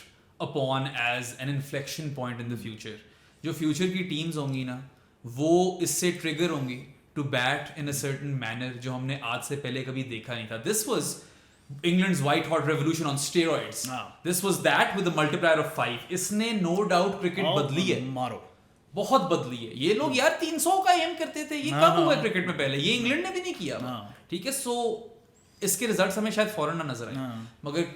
upon as an inflection point in the future. जो future की teams होंगी ना, वो इससे trigger होंगी to bat in a certain manner जो हमने आज से पहले कभी देखा नहीं था. This was England's white hot revolution on steroids. This was that with a multiplier of 5. इसने no doubt cricket बदली है, बहुत बदली है. ये लोग यार 300 का एम करते थे, ये कब हुआ क्रिकेट में पहले? ये इंग्लैंड ने भी नहीं किया. ठीक है, सो इसके रिजल्ट्स हमें शायद फौरन ना नजर आए, मगर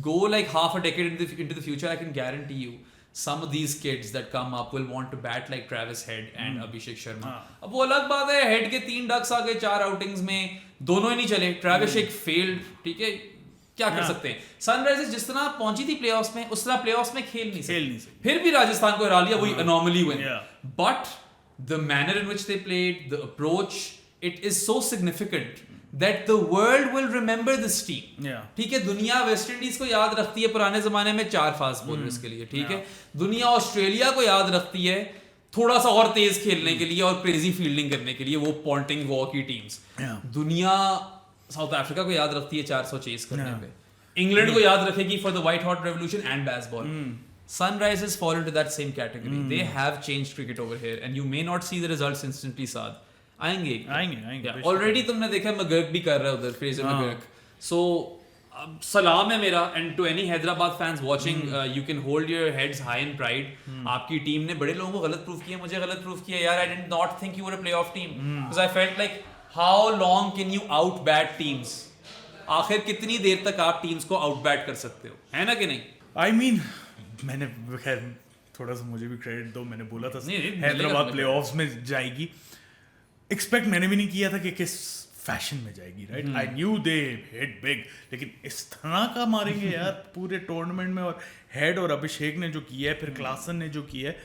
go like half a decade into the future, I can guarantee you some of these kids that come up will want to bat like Travis Head and Abhishek Sharma. अब वो अलग बात है, हेड के 3 डक्स आ गए 4 outings में, दोनों ही नहीं चले, ट्रेविस एक फेल्ड, ठीक है, क्या कर सकते हैं. सनराइजर्स जिस तरह पहुंची थी प्लेऑफ्स में, उस तरह प्लेऑफ्स में खेल नहीं सकती. फिर भी राजस्थान को हरा लिया, वही anomaly win. But the manner in which they played, the approach, it is so significant that the world will remember this team. ठीक है, दुनिया वेस्ट इंडीज को याद रखती है पुराने जमाने में 4 फास्ट बॉलर्स के लिए, ठीक है, दुनिया ऑस्ट्रेलिया को याद रखती है थोड़ा सा और तेज खेलने के लिए और क्रेजी फील्डिंग करने के लिए, वो पॉन्टिंग वॉ की टीम्स. दुनिया साउथ अफ्रीका को याद रखती है 400 चेस करने पे, इंग्लैंड को याद रखेगी for the white hot revolution and baseball. Sunrisers fall into that same category. They have changed cricket over here and you may not see the results instantly, Saad. आएंगे. ऑलरेडी तुमने देखा मगर्क भी कर रहा है उधर, फ्रेजर मगर्क. सो सलाम है मेरा, and to any Hyderabad fans watching, you can hold your heads high in pride. आपकी टीम ने बड़े लोगों को गलत प्रूफ किया, मुझे गलत प्रूफ किया यार. I did not think you were a playoff team because I felt like how long can you out bat teams. आखिर कितनी देर तक आप टीम्स को आउट बैट कर सकते हो, है ना कि नहीं? आई मीन मैंने खैर थोड़ा सा मुझे भी क्रेडिट दो, मैंने बोला था हैदराबाद प्लेऑफ्स में जाएगी. एक्सपेक्ट मैंने भी नहीं किया था कि किस फैशन में जाएगी, right. I knew they hit big, लेकिन इस तरह का मारेंगे यार पूरे टूर्नामेंट में. और हेड और अभिषेक ने जो किया है, फिर क्लासन ने जो किया है,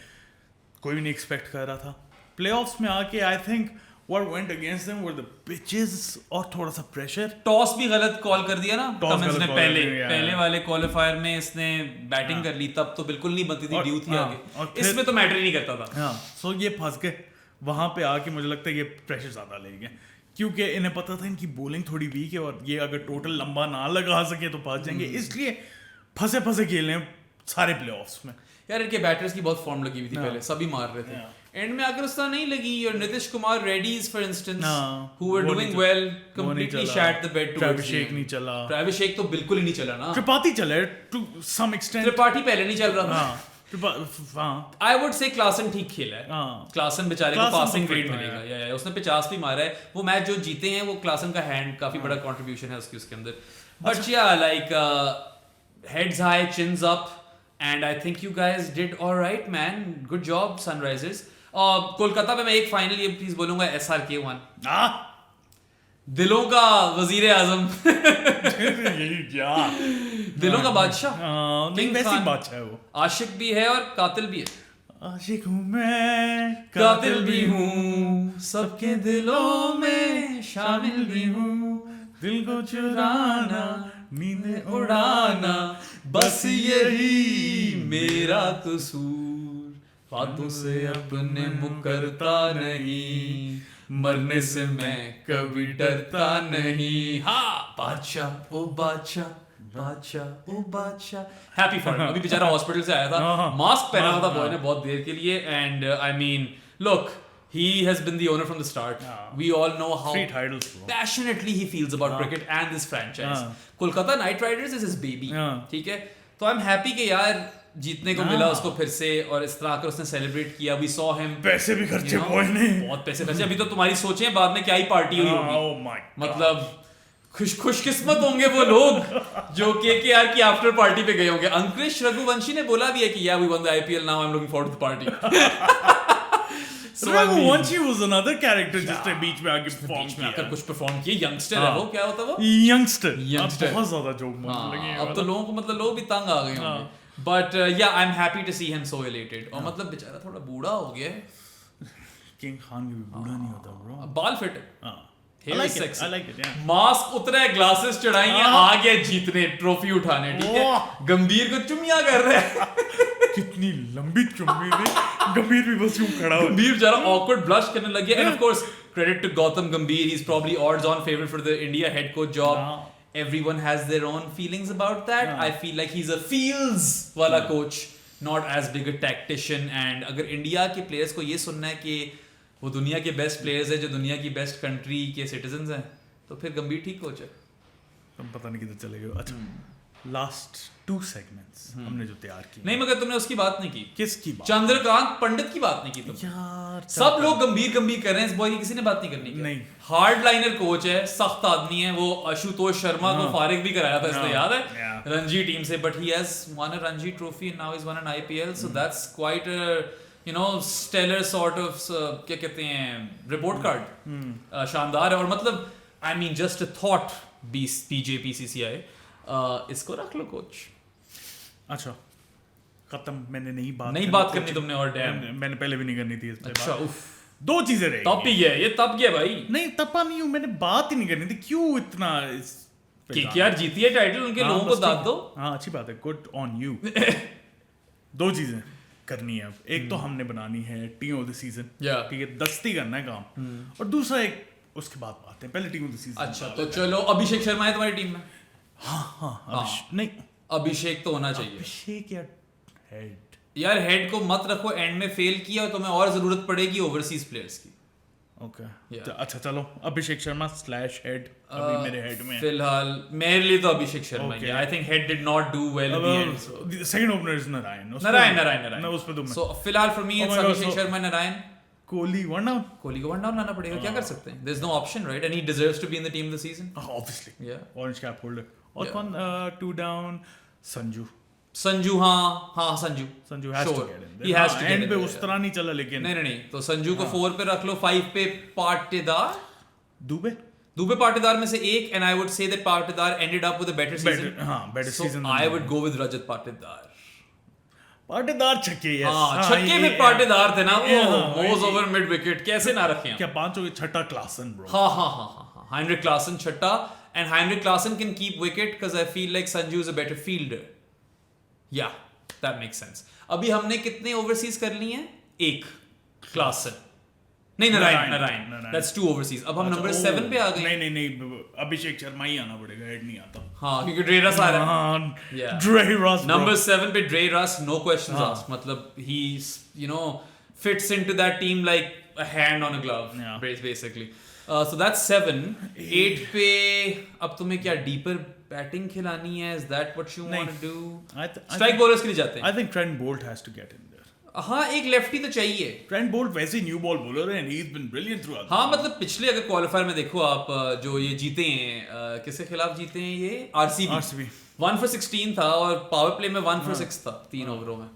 कोई भी नहीं एक्सपेक्ट कर रहा था. प्लेऑफ्स में आके I think what went against them were the pitches और थोड़ा सा प्रेशर. टॉस भी गलत कॉल कर दिया ना कमिंस ने, पहले वाले क्वालिफायर में इसने बैटिंग कर ली, तब तो बिल्कुल नहीं बनती थी, ड्यू थी आगे, इसमें तो मैटर ही नहीं करता था. सो ये फंस गए वहां पे आके. मुझे लगता है ये प्रेशर ज्यादा ले गए क्योंकि इन्हें पता था इनकी बॉलिंग थोड़ी वीक है और ये अगर टोटल लंबा ना लगा सके तो फंस जाएंगे, इसलिए फंसे खेले सारे प्लेऑफ्स में. यार इनके बैटर्स की बहुत फॉर्म लगी हुई थी, पहले सभी मार रहे थे, एंड में आकर उसका नहीं लगी. और Nitish Kumar Reddy's for instance who were doing well completely शैट the bed. Travis नहीं चला, ट्रेविस तो बिल्कुल ही नहीं चला ना. त्रिपाठी चला टू सम एक्सटेंट, त्रिपाठी पहले नहीं चल रहा था. आई वुड से क्लासन ठीक खेला है. क्लासन बेचारे को पासिंग ग्रेड मिलेगा, या उसने 50 भी मारा है. वो मैच जो जीते हैं वो क्लासन का हैंड काफी बड़ा कंट्रीब्यूशन है उसके अंदर. But yeah like heads high, chins up, and I think you guys did alright man. Good job Sunrisers. Kolkata में मैं एक फाइनल ये प्लीज बोलूंगा, SRK वन दिलों का वजीर आजम, दिलों का बादशाह, वैसी बादशाह है वो. आशिक भी है और कातिल भी है. आशिक हूँ मैं, कातिल भी हूँ, सबके दिलों में शामिल भी हूँ. दिल को चुराना, नींद उड़ाना, बस यही मेरा कसूर. बातों से अपने मुकरता नहीं, मरने से मैं कभी डरता नहीं. हाँ बादशाह ओ बादशाह, बादशाह ओ बादशाह. हैप्पी फॉर अभी बेचारा हॉस्पिटल से आया था, मास्क पहना हुआ था बॉय ने बहुत देर के लिए. And I mean look, he has been the owner from the start. We all know how passionately he feels about cricket and this franchise. Kolkata Knight Riders is his baby. ठीक है, तो I'm happy कि यार जीतने को मिला उसको फिर से, और इस तरह आकर उसने सेलिब्रेट किया. We saw him. पैसे भी खर्चे बॉय ने, बहुत पैसे खर्चे. अभी तो तुम्हारी सोचें बाद में क्या ही पार्टी हुई होगी. मतलब खुशकिस्मत होंगे वो लोग जो KKR की आफ्टर पार्टी पे गए होंगे. अंकुश रघुवंशी ने बोला भी है कि yeah we won the IPL, now I'm looking forward to the party. Raghuvanshi was another character जिसने बीच में आके कुछ परफॉर्म किए. यंगस्टर है वो, क्या होता है वो, यंगस्टर. बहुत ज्यादा जोक लगे. अब तो लोगों को मतलब लोग भी तंग आ गए होंगे. But yeah I am happy to see him so elated. और मतलब बेचारा थोड़ा बूढ़ा हो गया है. किंग खान भी बूढ़ा नहीं होता ब्रो, बाल फिट है. I like it, yeah. Mask उतरा है, ग्लासेस चढ़ाएंगे, आ गया जीतने, ट्रॉफी उठाने. ठीक है, गंभीर को चुमिया कर रहे हैं. कितनी लंबी चुम्मी थी. गंभीर भी बस यूं खड़ा हुआ. गंभीर जरा awkward blush करने लग गया. And of course credit to Gautam Gambhir, he's probably odds on favorite for the India head coach job. Everyone has their own feelings about that. I feel like he's a feels wala coach, not as big a tactician. And अगर India के players को ये सुनना है कि वो दुनिया के बेस्ट प्लेयर्स है जो दुनिया की बेस्ट कंट्री के सिटीजन्स हैं, तो फिर गंभीर ठीक कोच है. पता नहीं किधर चले गए. अच्छा लास्ट 2 सेगमेंट्स हमने जो तैयार किए। नहीं मगर तुमने उसकी बात नहीं की, किसकी बात? चंद्रकांत पंडित की बात नहीं की तुम। यार सब लोग गंभीर कर रहे हैं, इस बॉय की किसी ने बात नहीं करनी क्या? नहीं। हार्ड लाइनर कोच है, सख्त आदमी है वो। आशुतोष शर्मा को फारिग भी कराया था, इसलिए याद है, रणजी टीम से, but he has won a Ranji trophy and now is won an IPL, so that's quite stellar sort of क्या कहते हैं रिपोर्ट कार्ड, शानदार है। और मतलब I mean just a thought, BCCI इसको रख लो कोच। अच्छा खत्म, मैंने नहीं बात करनी तुमने, और डैम मैंने पहले भी नहीं करनी थी इस पे। अच्छा उफ, 2 चीजें रही। तप ही गया ये, तप गया भाई। नहीं तपा नहीं हूं, मैंने बात ही नहीं करनी थी, क्यों इतना केकेआर जीती है टाइटल, उनके लोगों को दाद दो। हाँ अच्छी बात है, गुड ऑन यू। 2 चीजें करनी है अब, एक तो हमने बनानी है टीम ऑफ द सीजन, ठीक है, दस्ती करना है काम, और दूसरा एक उसके बाद बात है, पहले टीम ऑफ द सीजन। अच्छा तो चलो, अभिषेक शर्मा है तुम्हारी टीम में? हाँ नहीं, अभिषेक तो होना चाहिए। अभिषेक या हेड? यार हेड को मत रखो, एंड में फेल किया और तुम्हें और जरूरत पड़ेगी ओवरसीज प्लेयर्स की। ओके अच्छा चलो, अभिषेक शर्मा / हेड अभी मेरे हेड में है फिलहाल। मेरे लिए तो अभिषेक शर्मा ही है। I think Head did not do well at the end. Second opener is Narayan. Narayan उस पे तुम। सो फिलहाल for me it's Abhishek Sharma, Narayan. Kohli one down, Kohli को वन डाउन लाना पड़ेगा, क्या कर सकते हैं? There is no option right, and he deserves to be in the team of the season obviously. या ऑरेंज कैप होल्डर। और कौन 2 डाउन? संजू। हाँ Sanju has to get in. He has to end पे उस तरह नहीं चला, लेकिन नहीं तो संजू को 4 पे रख लो, 5 पे पाटीदार, दुबे पाटीदार में से एक, and I would say that Patidar ended up with a better season. हां better season. I would go with Rajat Patidar. Patidar छक्के, यस हां छक्के में पाटीदार थे ना वो, मोज ओवर मिड विकेट, कैसे ना रखे? क्या 5 हो गए? छठा क्लासन ब्रो। हां हाइनरिक क्लासन छठा, and Heinrich Klaasen can keep wicket because I feel like Sanju is a better fielder. या दैट मेक्स सेंस। अभी हमने कितने ओवरसीज कर लिए हैं? 1 क्लासन, नहीं नारायण, दैट्स 2 ओवरसीज। अब हम नंबर 7 पे आ गए। नहीं अभिषेक शर्मा ही आना पड़ेगा, हेड नहीं आता। हाँ क्योंकि ड्रे रस आ रहा है। ड्रे रस नंबर 7 पे ड्रे रस, नो क्वेश्चंस आस्क्ड। मतलब ही fits into that team like a hand on a glove, basically. So that's 7. 8 पे अब तुम्हें क्या डीपर बैटिंग खिलानी है? Is that what you want to do? Strike bowlers के लिए जाते हैं। I think Trent Bolt has to get in there. हाँ एक लेफ्टी तो चाहिए। Trent Bolt वैसे न्यू बॉल बॉलर है and he's been brilliant throughout. हाँ मतलब पिछले अगर क्वालिफायर में देखो आप, जो ये जीते हैं, किसके खिलाफ जीते हैं ये? RCB 1 for 16 था, और पावर प्ले में 1 for 6 था 3 ओवरों में।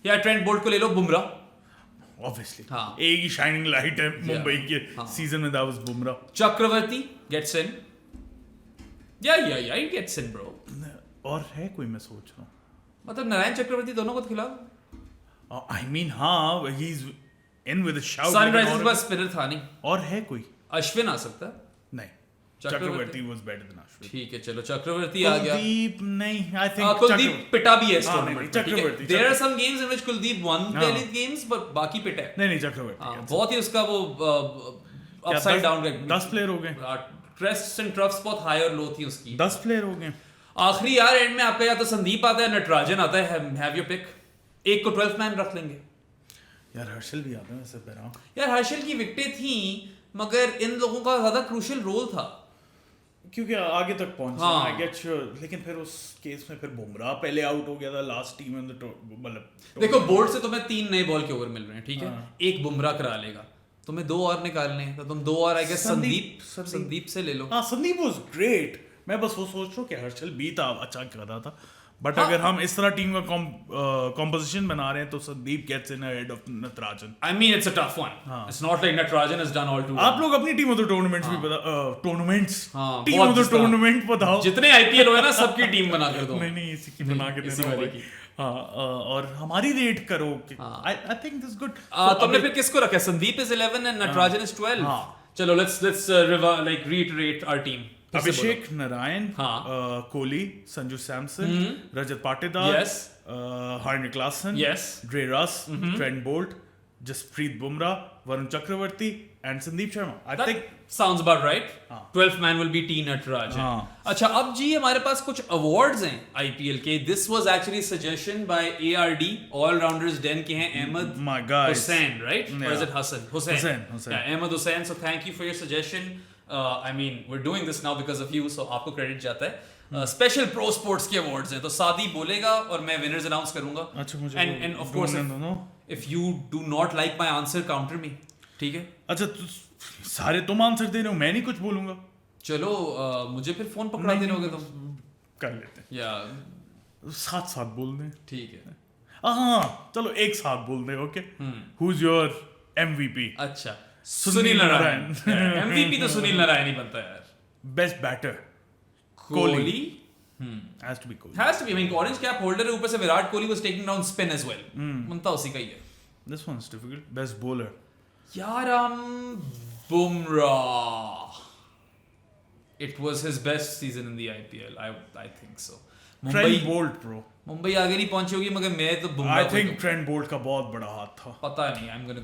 या ट्रेंट बोल्ट को ले लो, बुमराह obviously हाँ एक ही शाइनिंग लाइट है मुंबई के सीजन में, that was Bumrah. Chakraborty gets in, he gets in bro। और है कोई? मैं सोच रहा हूँ, मतलब नारायण चक्रवर्ती दोनों को खिलाओ। I mean हाँ, he's in with a shout। Sunrisers के पास स्पिनर था नहीं। और है कोई? अश्विन आ सकता है? नहीं, चक्रवर्ती was better than Ashwin। ठीक है चलो चक्रवर्ती आ गया। कुलदीप नहीं, I think कुलदीप पिटा भी है इस tournament. Chakravarthy. There are some games in which Kuldeep won playing games, but बाकी पिटा है। नहीं चक्रवर्ती बहुत ही उसका वो अपसाइड डाउन 10 प्लेयर हो गए। ट्रेस्ट एंड ट्रफ्स बहुत हाई और लो थी उसकी। 10 प्लेयर हो गए। आखिरी यार एंड में आपका या तो संदीप आता है, नटराजन आता है, हैव योर पिक। एक को 12th मैन रख लेंगे। यार हर्षल भी आता है वैसे पे। यार हर्षल की विकेटें थी, मगर इन लोगों का ज्यादा क्रूशियल रोल था क्योंकि आगे तक पहुंचे। आई गेट श्योर, लेकिन फिर उस केस में फिर बुमराह पहले आउट हो गया था लास्ट टीम इन द, मतलब देखो बोर्ड से तुम्हें 3 नए बॉल के ओवर मिल रहे हैं, ठीक है? एक बुमराह करा लेगा, तुम्हें 2 और निकालने हैं, तो तुम 2 और आई गेस संदीप से ले लो। हाँ संदीप वाज ग्रेट। मैं बस वो सोच रहा हूँ कि हर्षल भी था, अच्छा कर रहा था, बट अगर हम इस तरह टीम का कॉम्पोजिशन बना रहे हैं तो Sandeep gets in ahead of Natarajan. I mean it's a tough one, it's not like Natarajan has done all too. आप लोग अपनी टीम ऑफ द टूर्नामेंट्स भी बता, tournaments team of the tournament बताओ, जितने आईपीएल हुए ना सबकी टीम बना कर दो। नहीं इसी की बना के देना भाई। और हमारी रेट करो। I think this good. तुमने फिर किसको रखा है? Sandeep is 11 and Natarajan is 12। चलो let's like reiterate our team. Abhishek Narayan, Kohli, Sanju Samson, Rajat Patidar, हार्निक Klaasen, Dre Russ, Trent Boult, Jasprit Bumrah, Varun Chakravarthy and Sandeep Sharma. I think sounds about right. 12th man will be T Natarajan. अच्छा अब जी हमारे पास कुछ अवार्ड्स हैं आईपीएल के। This was actually suggestion by ARD, all rounders then के हैं Ahmed Hussain, right? और is it Hasan? Hussain. Ahmed Hussain, so thank you for your suggestion. I mean, we're doing this now because of you, so आपको credit जाता है। स्पेशल प्रो स्पोर्ट्स के awards हैं, तो सादी बोलेगा और मैं विनर्स अनाउंस करूंगा. अच्छा, मुझे and of course if you do not like my answer counter me. ठीक है. अच्छा, सारे तुम आंसर दे रहे हो, मैं नहीं कुछ बोलूंगा. चलो मुझे फिर फोन पकड़ा देने होगे तुम. कर लेते हैं या साथ साथ बोल दें. ठीक है. हाँ चलो एक साथ बोल दें. Okay, who is your MVP? अच्छा, सुनील नारायण. MVP तो सुनील नारायण ही बनता है यार. Best batter? Kohli. Has to be Kohli. Has to be. I mean, orange cap holder है, ऊपर से Virat Kohli was taking down spin as well. बनता उसी का ही है. This one's difficult. Best bowler? यार Bumrah. It was his best season in the IPL. I think so. Trent Bolt, bro. Mumbai आगे नहीं पहुंची होगी, मगर मैं तो Bumrah. I think Trent Bolt का बहुत बड़ा हाथ था. पता नहीं. I'm gonna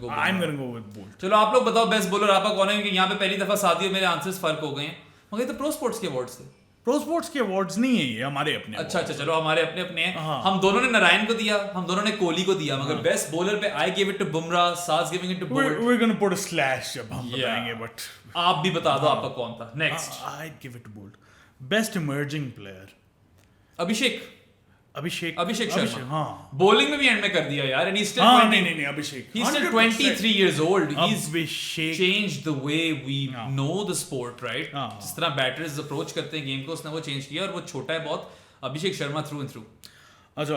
go with Bolt. चलो आप लोग बताओ बेस्ट बॉलर आपका कौन है, क्योंकि यहाँ पे पहली दफा सादी और मेरे आंसर्स फर्क हो गए हैं. मगर तो प्रो स्पोर्ट्स के अवार्ड्स थे. प्रो स्पोर्ट्स के अवार्ड्स नहीं है ये, हमारे अपने. अच्छा चलो हमारे अपने अपने हैं. हाँ. हम दोनों ने नारायण को दिया, हम दोनों ने कोहली को दिया, मगर बेस्ट बॉलर पे I give it to Bumrah, साज giving it to Boult. We're gonna put a slash जब हम बताएंगे, but आप भी बता दो आपका कौन था. Next. I'd give it to Bolt. Best emerging player? Abhishek Sharma. हाँ. बॉलिंग में भी एंड में कर दिया यार. And he's still नहीं अभिषेक. He's still 23 years old. He's Abhishek changed the way we know the sport, right? हाँ. जिस तरह बैटर्स अप्रोच करते हैं गेम को, उसने वो चेंज किया और वो छोटा है बहुत. Abhishek Sharma through and through. अच्छा,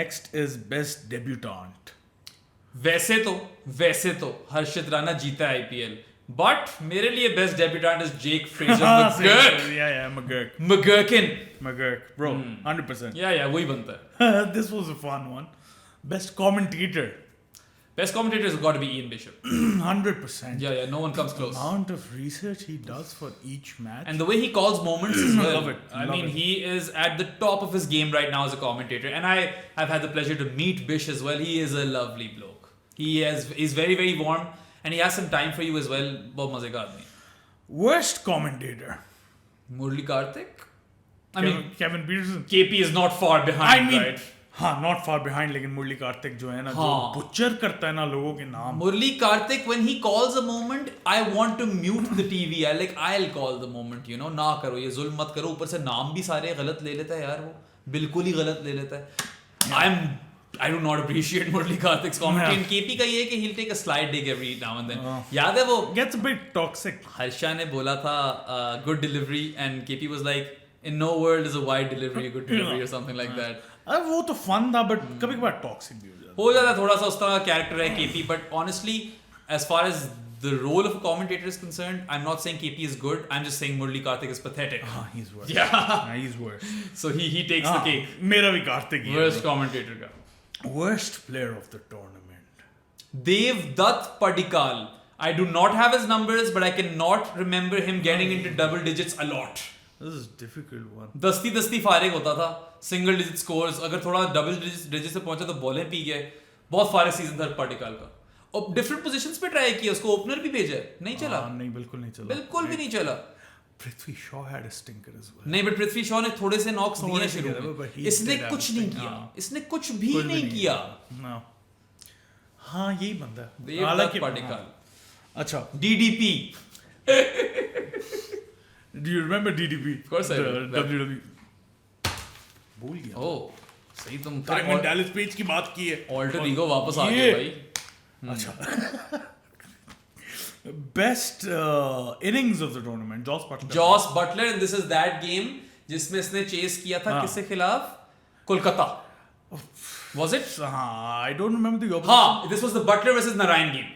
नेक्स्ट इज बेस्ट डेब्यूटेंट. वैसे तो हर्षित राणा जीता है IPL, बट मेरे लिए best debutant is Jake Fraser McGurk, bro. 100%. या वही बनता है. This was a fun one. Best commentator? Best commentator has got to be Ian Bishop. 100%. Yeah, no one comes close. The amount of research he does for each match. And the way he calls moments as well. Love it. I mean, he is at the top of his game right now as a commentator. And I have had the pleasure to meet Bish as well. He is a lovely bloke. He's very, very warm. And he has some time for you as well. बहुत मजे का आदमी. Worst commentator? Murli Karthik? Kevin Peterson. KP is not far behind, right? हाँ, not far behind, लेकिन मुरली कार्तिक जो है ना, जो बुच्चर करता है ना लोगों के नाम. मुरली Kartik, when he calls a moment, I want to mute the TV. I'll call the moment, you know. ना करो ये जुल्म मत करो. ऊपर से नाम भी सारे गलत ले लेता है यार, वो बिल्कुल ही गलत ले लेता है. I do not appreciate Murli Karthik's commentary. And KP का ये है कि he'll take a slide dig every now and then. याद है वो gets a bit toxic. Harsha ने बोला था good delivery and KP was like, in no world is a wide delivery a good delivery or something like that. वो तो fun था, but कभी कभार toxic भी हो जाता है. थोड़ा सा उस तरह का character है KP, but honestly as far as the role of a commentator is concerned, I'm not saying KP is good. I'm just saying Murli Karthik is pathetic. He's worse. Yeah, he's worse. So he takes the cake. मेरा भी कार्तिक ही है. Worst commentator का. Worst player of the tournament? Dev Dutt Padikkal. I do not have his numbers, but I cannot remember him getting into double digits a lot. This is a difficult one. दस्ती फारिग होता था. Single digit scores. अगर थोड़ा double digit से पहुंचा तो बॉलें P गए. बहुत फारिग सीजन था पडिक्काल का. और डिफरेंट पोजीशंस पे ट्राई किया, उसको ओपनर भी भेजा, नहीं चला. नहीं, बिल्कुल नहीं चला. बिल्कुल भी नहीं चला. Prithvi Shaw had a stinker as well. नहीं, बट पृथ्वी शॉ ने थोड़े से नॉक्स दिए शुरू में. इसने कुछ नहीं किया. इसने कुछ भी नहीं किया. हाँ, यही बंदा. हालांकि पडिक्काल. अच्छा, DDP. Do you remember DDP? Of course I do. WWE. भूल गया. Oh, सही तुम. डायमंड डैलिस पेज की बात की है. ऑल्टर ईगो वापस आ गया भाई. अच्छा. Best innings of the tournament, Joss Butler, and this is that game जिसमें इसने चेस किया था किसके खिलाफ? Kolkata. Was it? I don't remember the opposite. हाँ, this was the Butler versus Narayan game.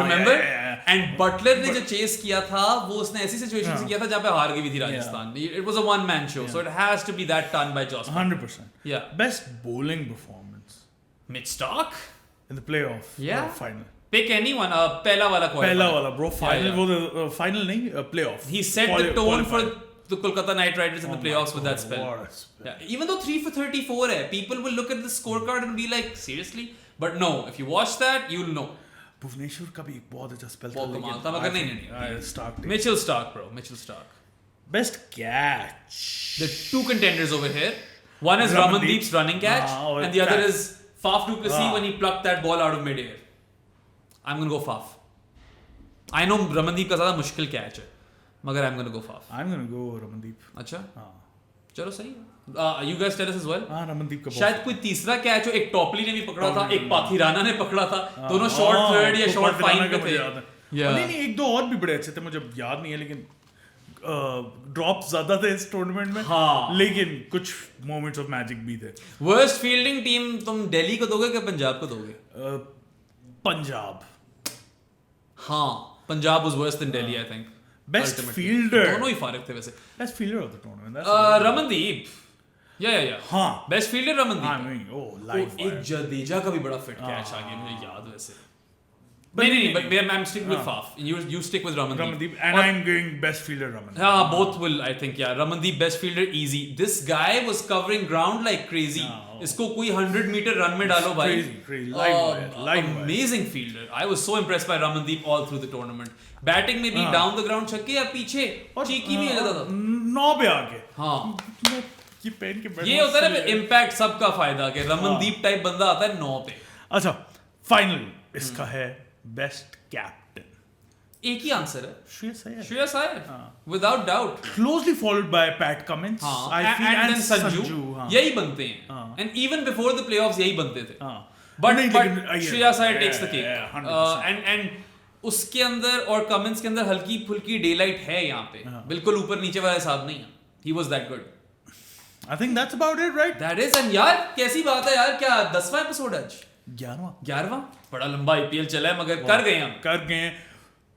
Remember? Yeah. And Butler ने जो chess किया था, वो उसने ऐसी सिचुएशन से किया था जहाँ पे हार गई थी Rajasthan. It was a one-man show, so it has to be that done by Joss. 100%. Yeah. Best bowling performance? Mitch Stark in the playoff. Yeah. Final. Pick anyone. पहला वाला bro. Final. वो the final नहीं, playoff. He set the tone for the Kolkata Knight Riders in the playoffs with that spell. Yeah. Even though 3 for 34 hai, people will look at the scorecard and be like, seriously? But no, if you watch that, you'll know. Bhubaneswar का भी एक बहुत अच्छा spell था. बहुत कमाल था, मगर नहीं. Stark. Mitchell Stark, bro. Mitchell Stark. Best catch. The two contenders over here. One is Ramandeep's running catch, and the other is Faf du Plessis when he plucked that ball out of mid-air. I'm gonna go Faf. I know Ramandeep का ज़्यादा मुश्किल catch है, मगर I'm gonna go Faf. I'm gonna go Ramandeep. अच्छा? चलो सही है। You guys tell us as well. हाँ, रमनदीप का शायद कोई तीसरा कैच हो, एक टॉपली ने भी पकड़ा था, एक पाथिराना ने पकड़ा था, दोनों शॉर्ट थर्ड या शॉर्ट फाइन पे थे। नहीं, एक दो और भी बड़े अच्छे थे, मुझे याद नहीं है, लेकिन ड्रॉप ज्यादा थे इस टूर्नामेंट में। हाँ, लेकिन कुछ मोमेंट्स ऑफ मैजिक भी थे। वर्स्ट फील्डिंग टीम तुम दिल्ली को दोगे कि पंजाब को दोगे? पंजाब। हाँ, Punjab was worse than Delhi, I think. Best Ultimately. Fielder, दोनों ही फारिग थे वैसे। Best fielder of the tournament, Ramandeep, या हाँ, बेस्ट फील्डर हाँ, रमनदीप। नहीं, ओ लाइव एक जडेजा का भी बड़ा फिट कैच आ गया मुझे याद वैसे। नहीं, but I'm sticking with Faf. You stick with Ramandeep. Ramandeep, and I'm going best fielder Ramandeep. Yeah, both will, I think, yeah. Ramandeep best fielder easy. This guy was covering ground like crazy. इसको कोई 100 meter run में डालो भाई. Crazy, live amazing fielder. I was so impressed by Ramandeep all through the tournament. Batting में भी down the ground छक्के या पीछे चीकी भी आ जाता था. 9 पे आके. हाँ. ये पेन के ये होता है ना impact सबका फायदा के Ramandeep type बंदा आता है 9 पे. अच्छा, फाइनल इसका है बेस्ट कैप्टन। एक ही आंसर है, Shreyas Iyer, without doubt. Closely followed by Pat Cummins, I feel, and then Sanju, यही बनते हैं, and even before the playoffs यही बनते थे, but Shreyas Iyer takes the cake, and उसके अंदर और कमिंस के अंदर हल्की फुल्की डेलाइट है यहाँ पे, बिल्कुल ऊपर नीचे वाला हिसाब नहीं है, he was that good. I think that's about it, right? That is, and यार कैसी बात है यार, क्या 10वां एपिसोड आज? 11वां बड़ा लंबा आईपीएल चला है, मगर कर गए हैं।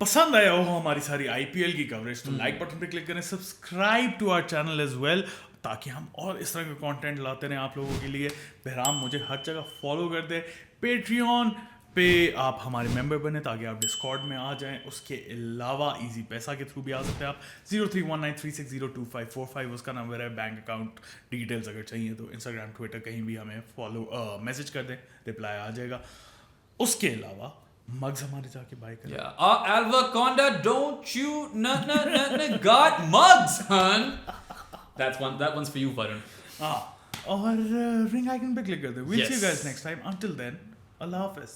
पसंद आया हो हमारी सारी आईपीएल की कवरेज तो लाइक बटन पे क्लिक करें, subscribe to our channel as well, ताकि हम और इस तरह का कंटेंट लाते रहें आप लोगों के लिए। बहराम मुझे हर जगह फॉलो कर दे, पेट्रियन पे आप हमारे मेंबर बने ताकि आप डिस्कॉर्ड में आ जाएं। उसके अलावा इजी पैसा के थ्रू भी आ सकते हैं आप, 031936025545 उसका नंबर है। बैंक अकाउंट डिटेल्स अगर चाहिए तो इंस्टाग्राम ट्विटर कहीं भी हमें फॉलो मैसेज कर दें, रिप्लाई आ जाएगा। उसके अलावा मग्स हमारे जाके बाय करें। Alvaconda, don't you got mugs, hun? That one's for you, Varun. और रिंग आइकन पे क्लिक कर दे। We'll see you guys next time. Until then, Allah Hafiz.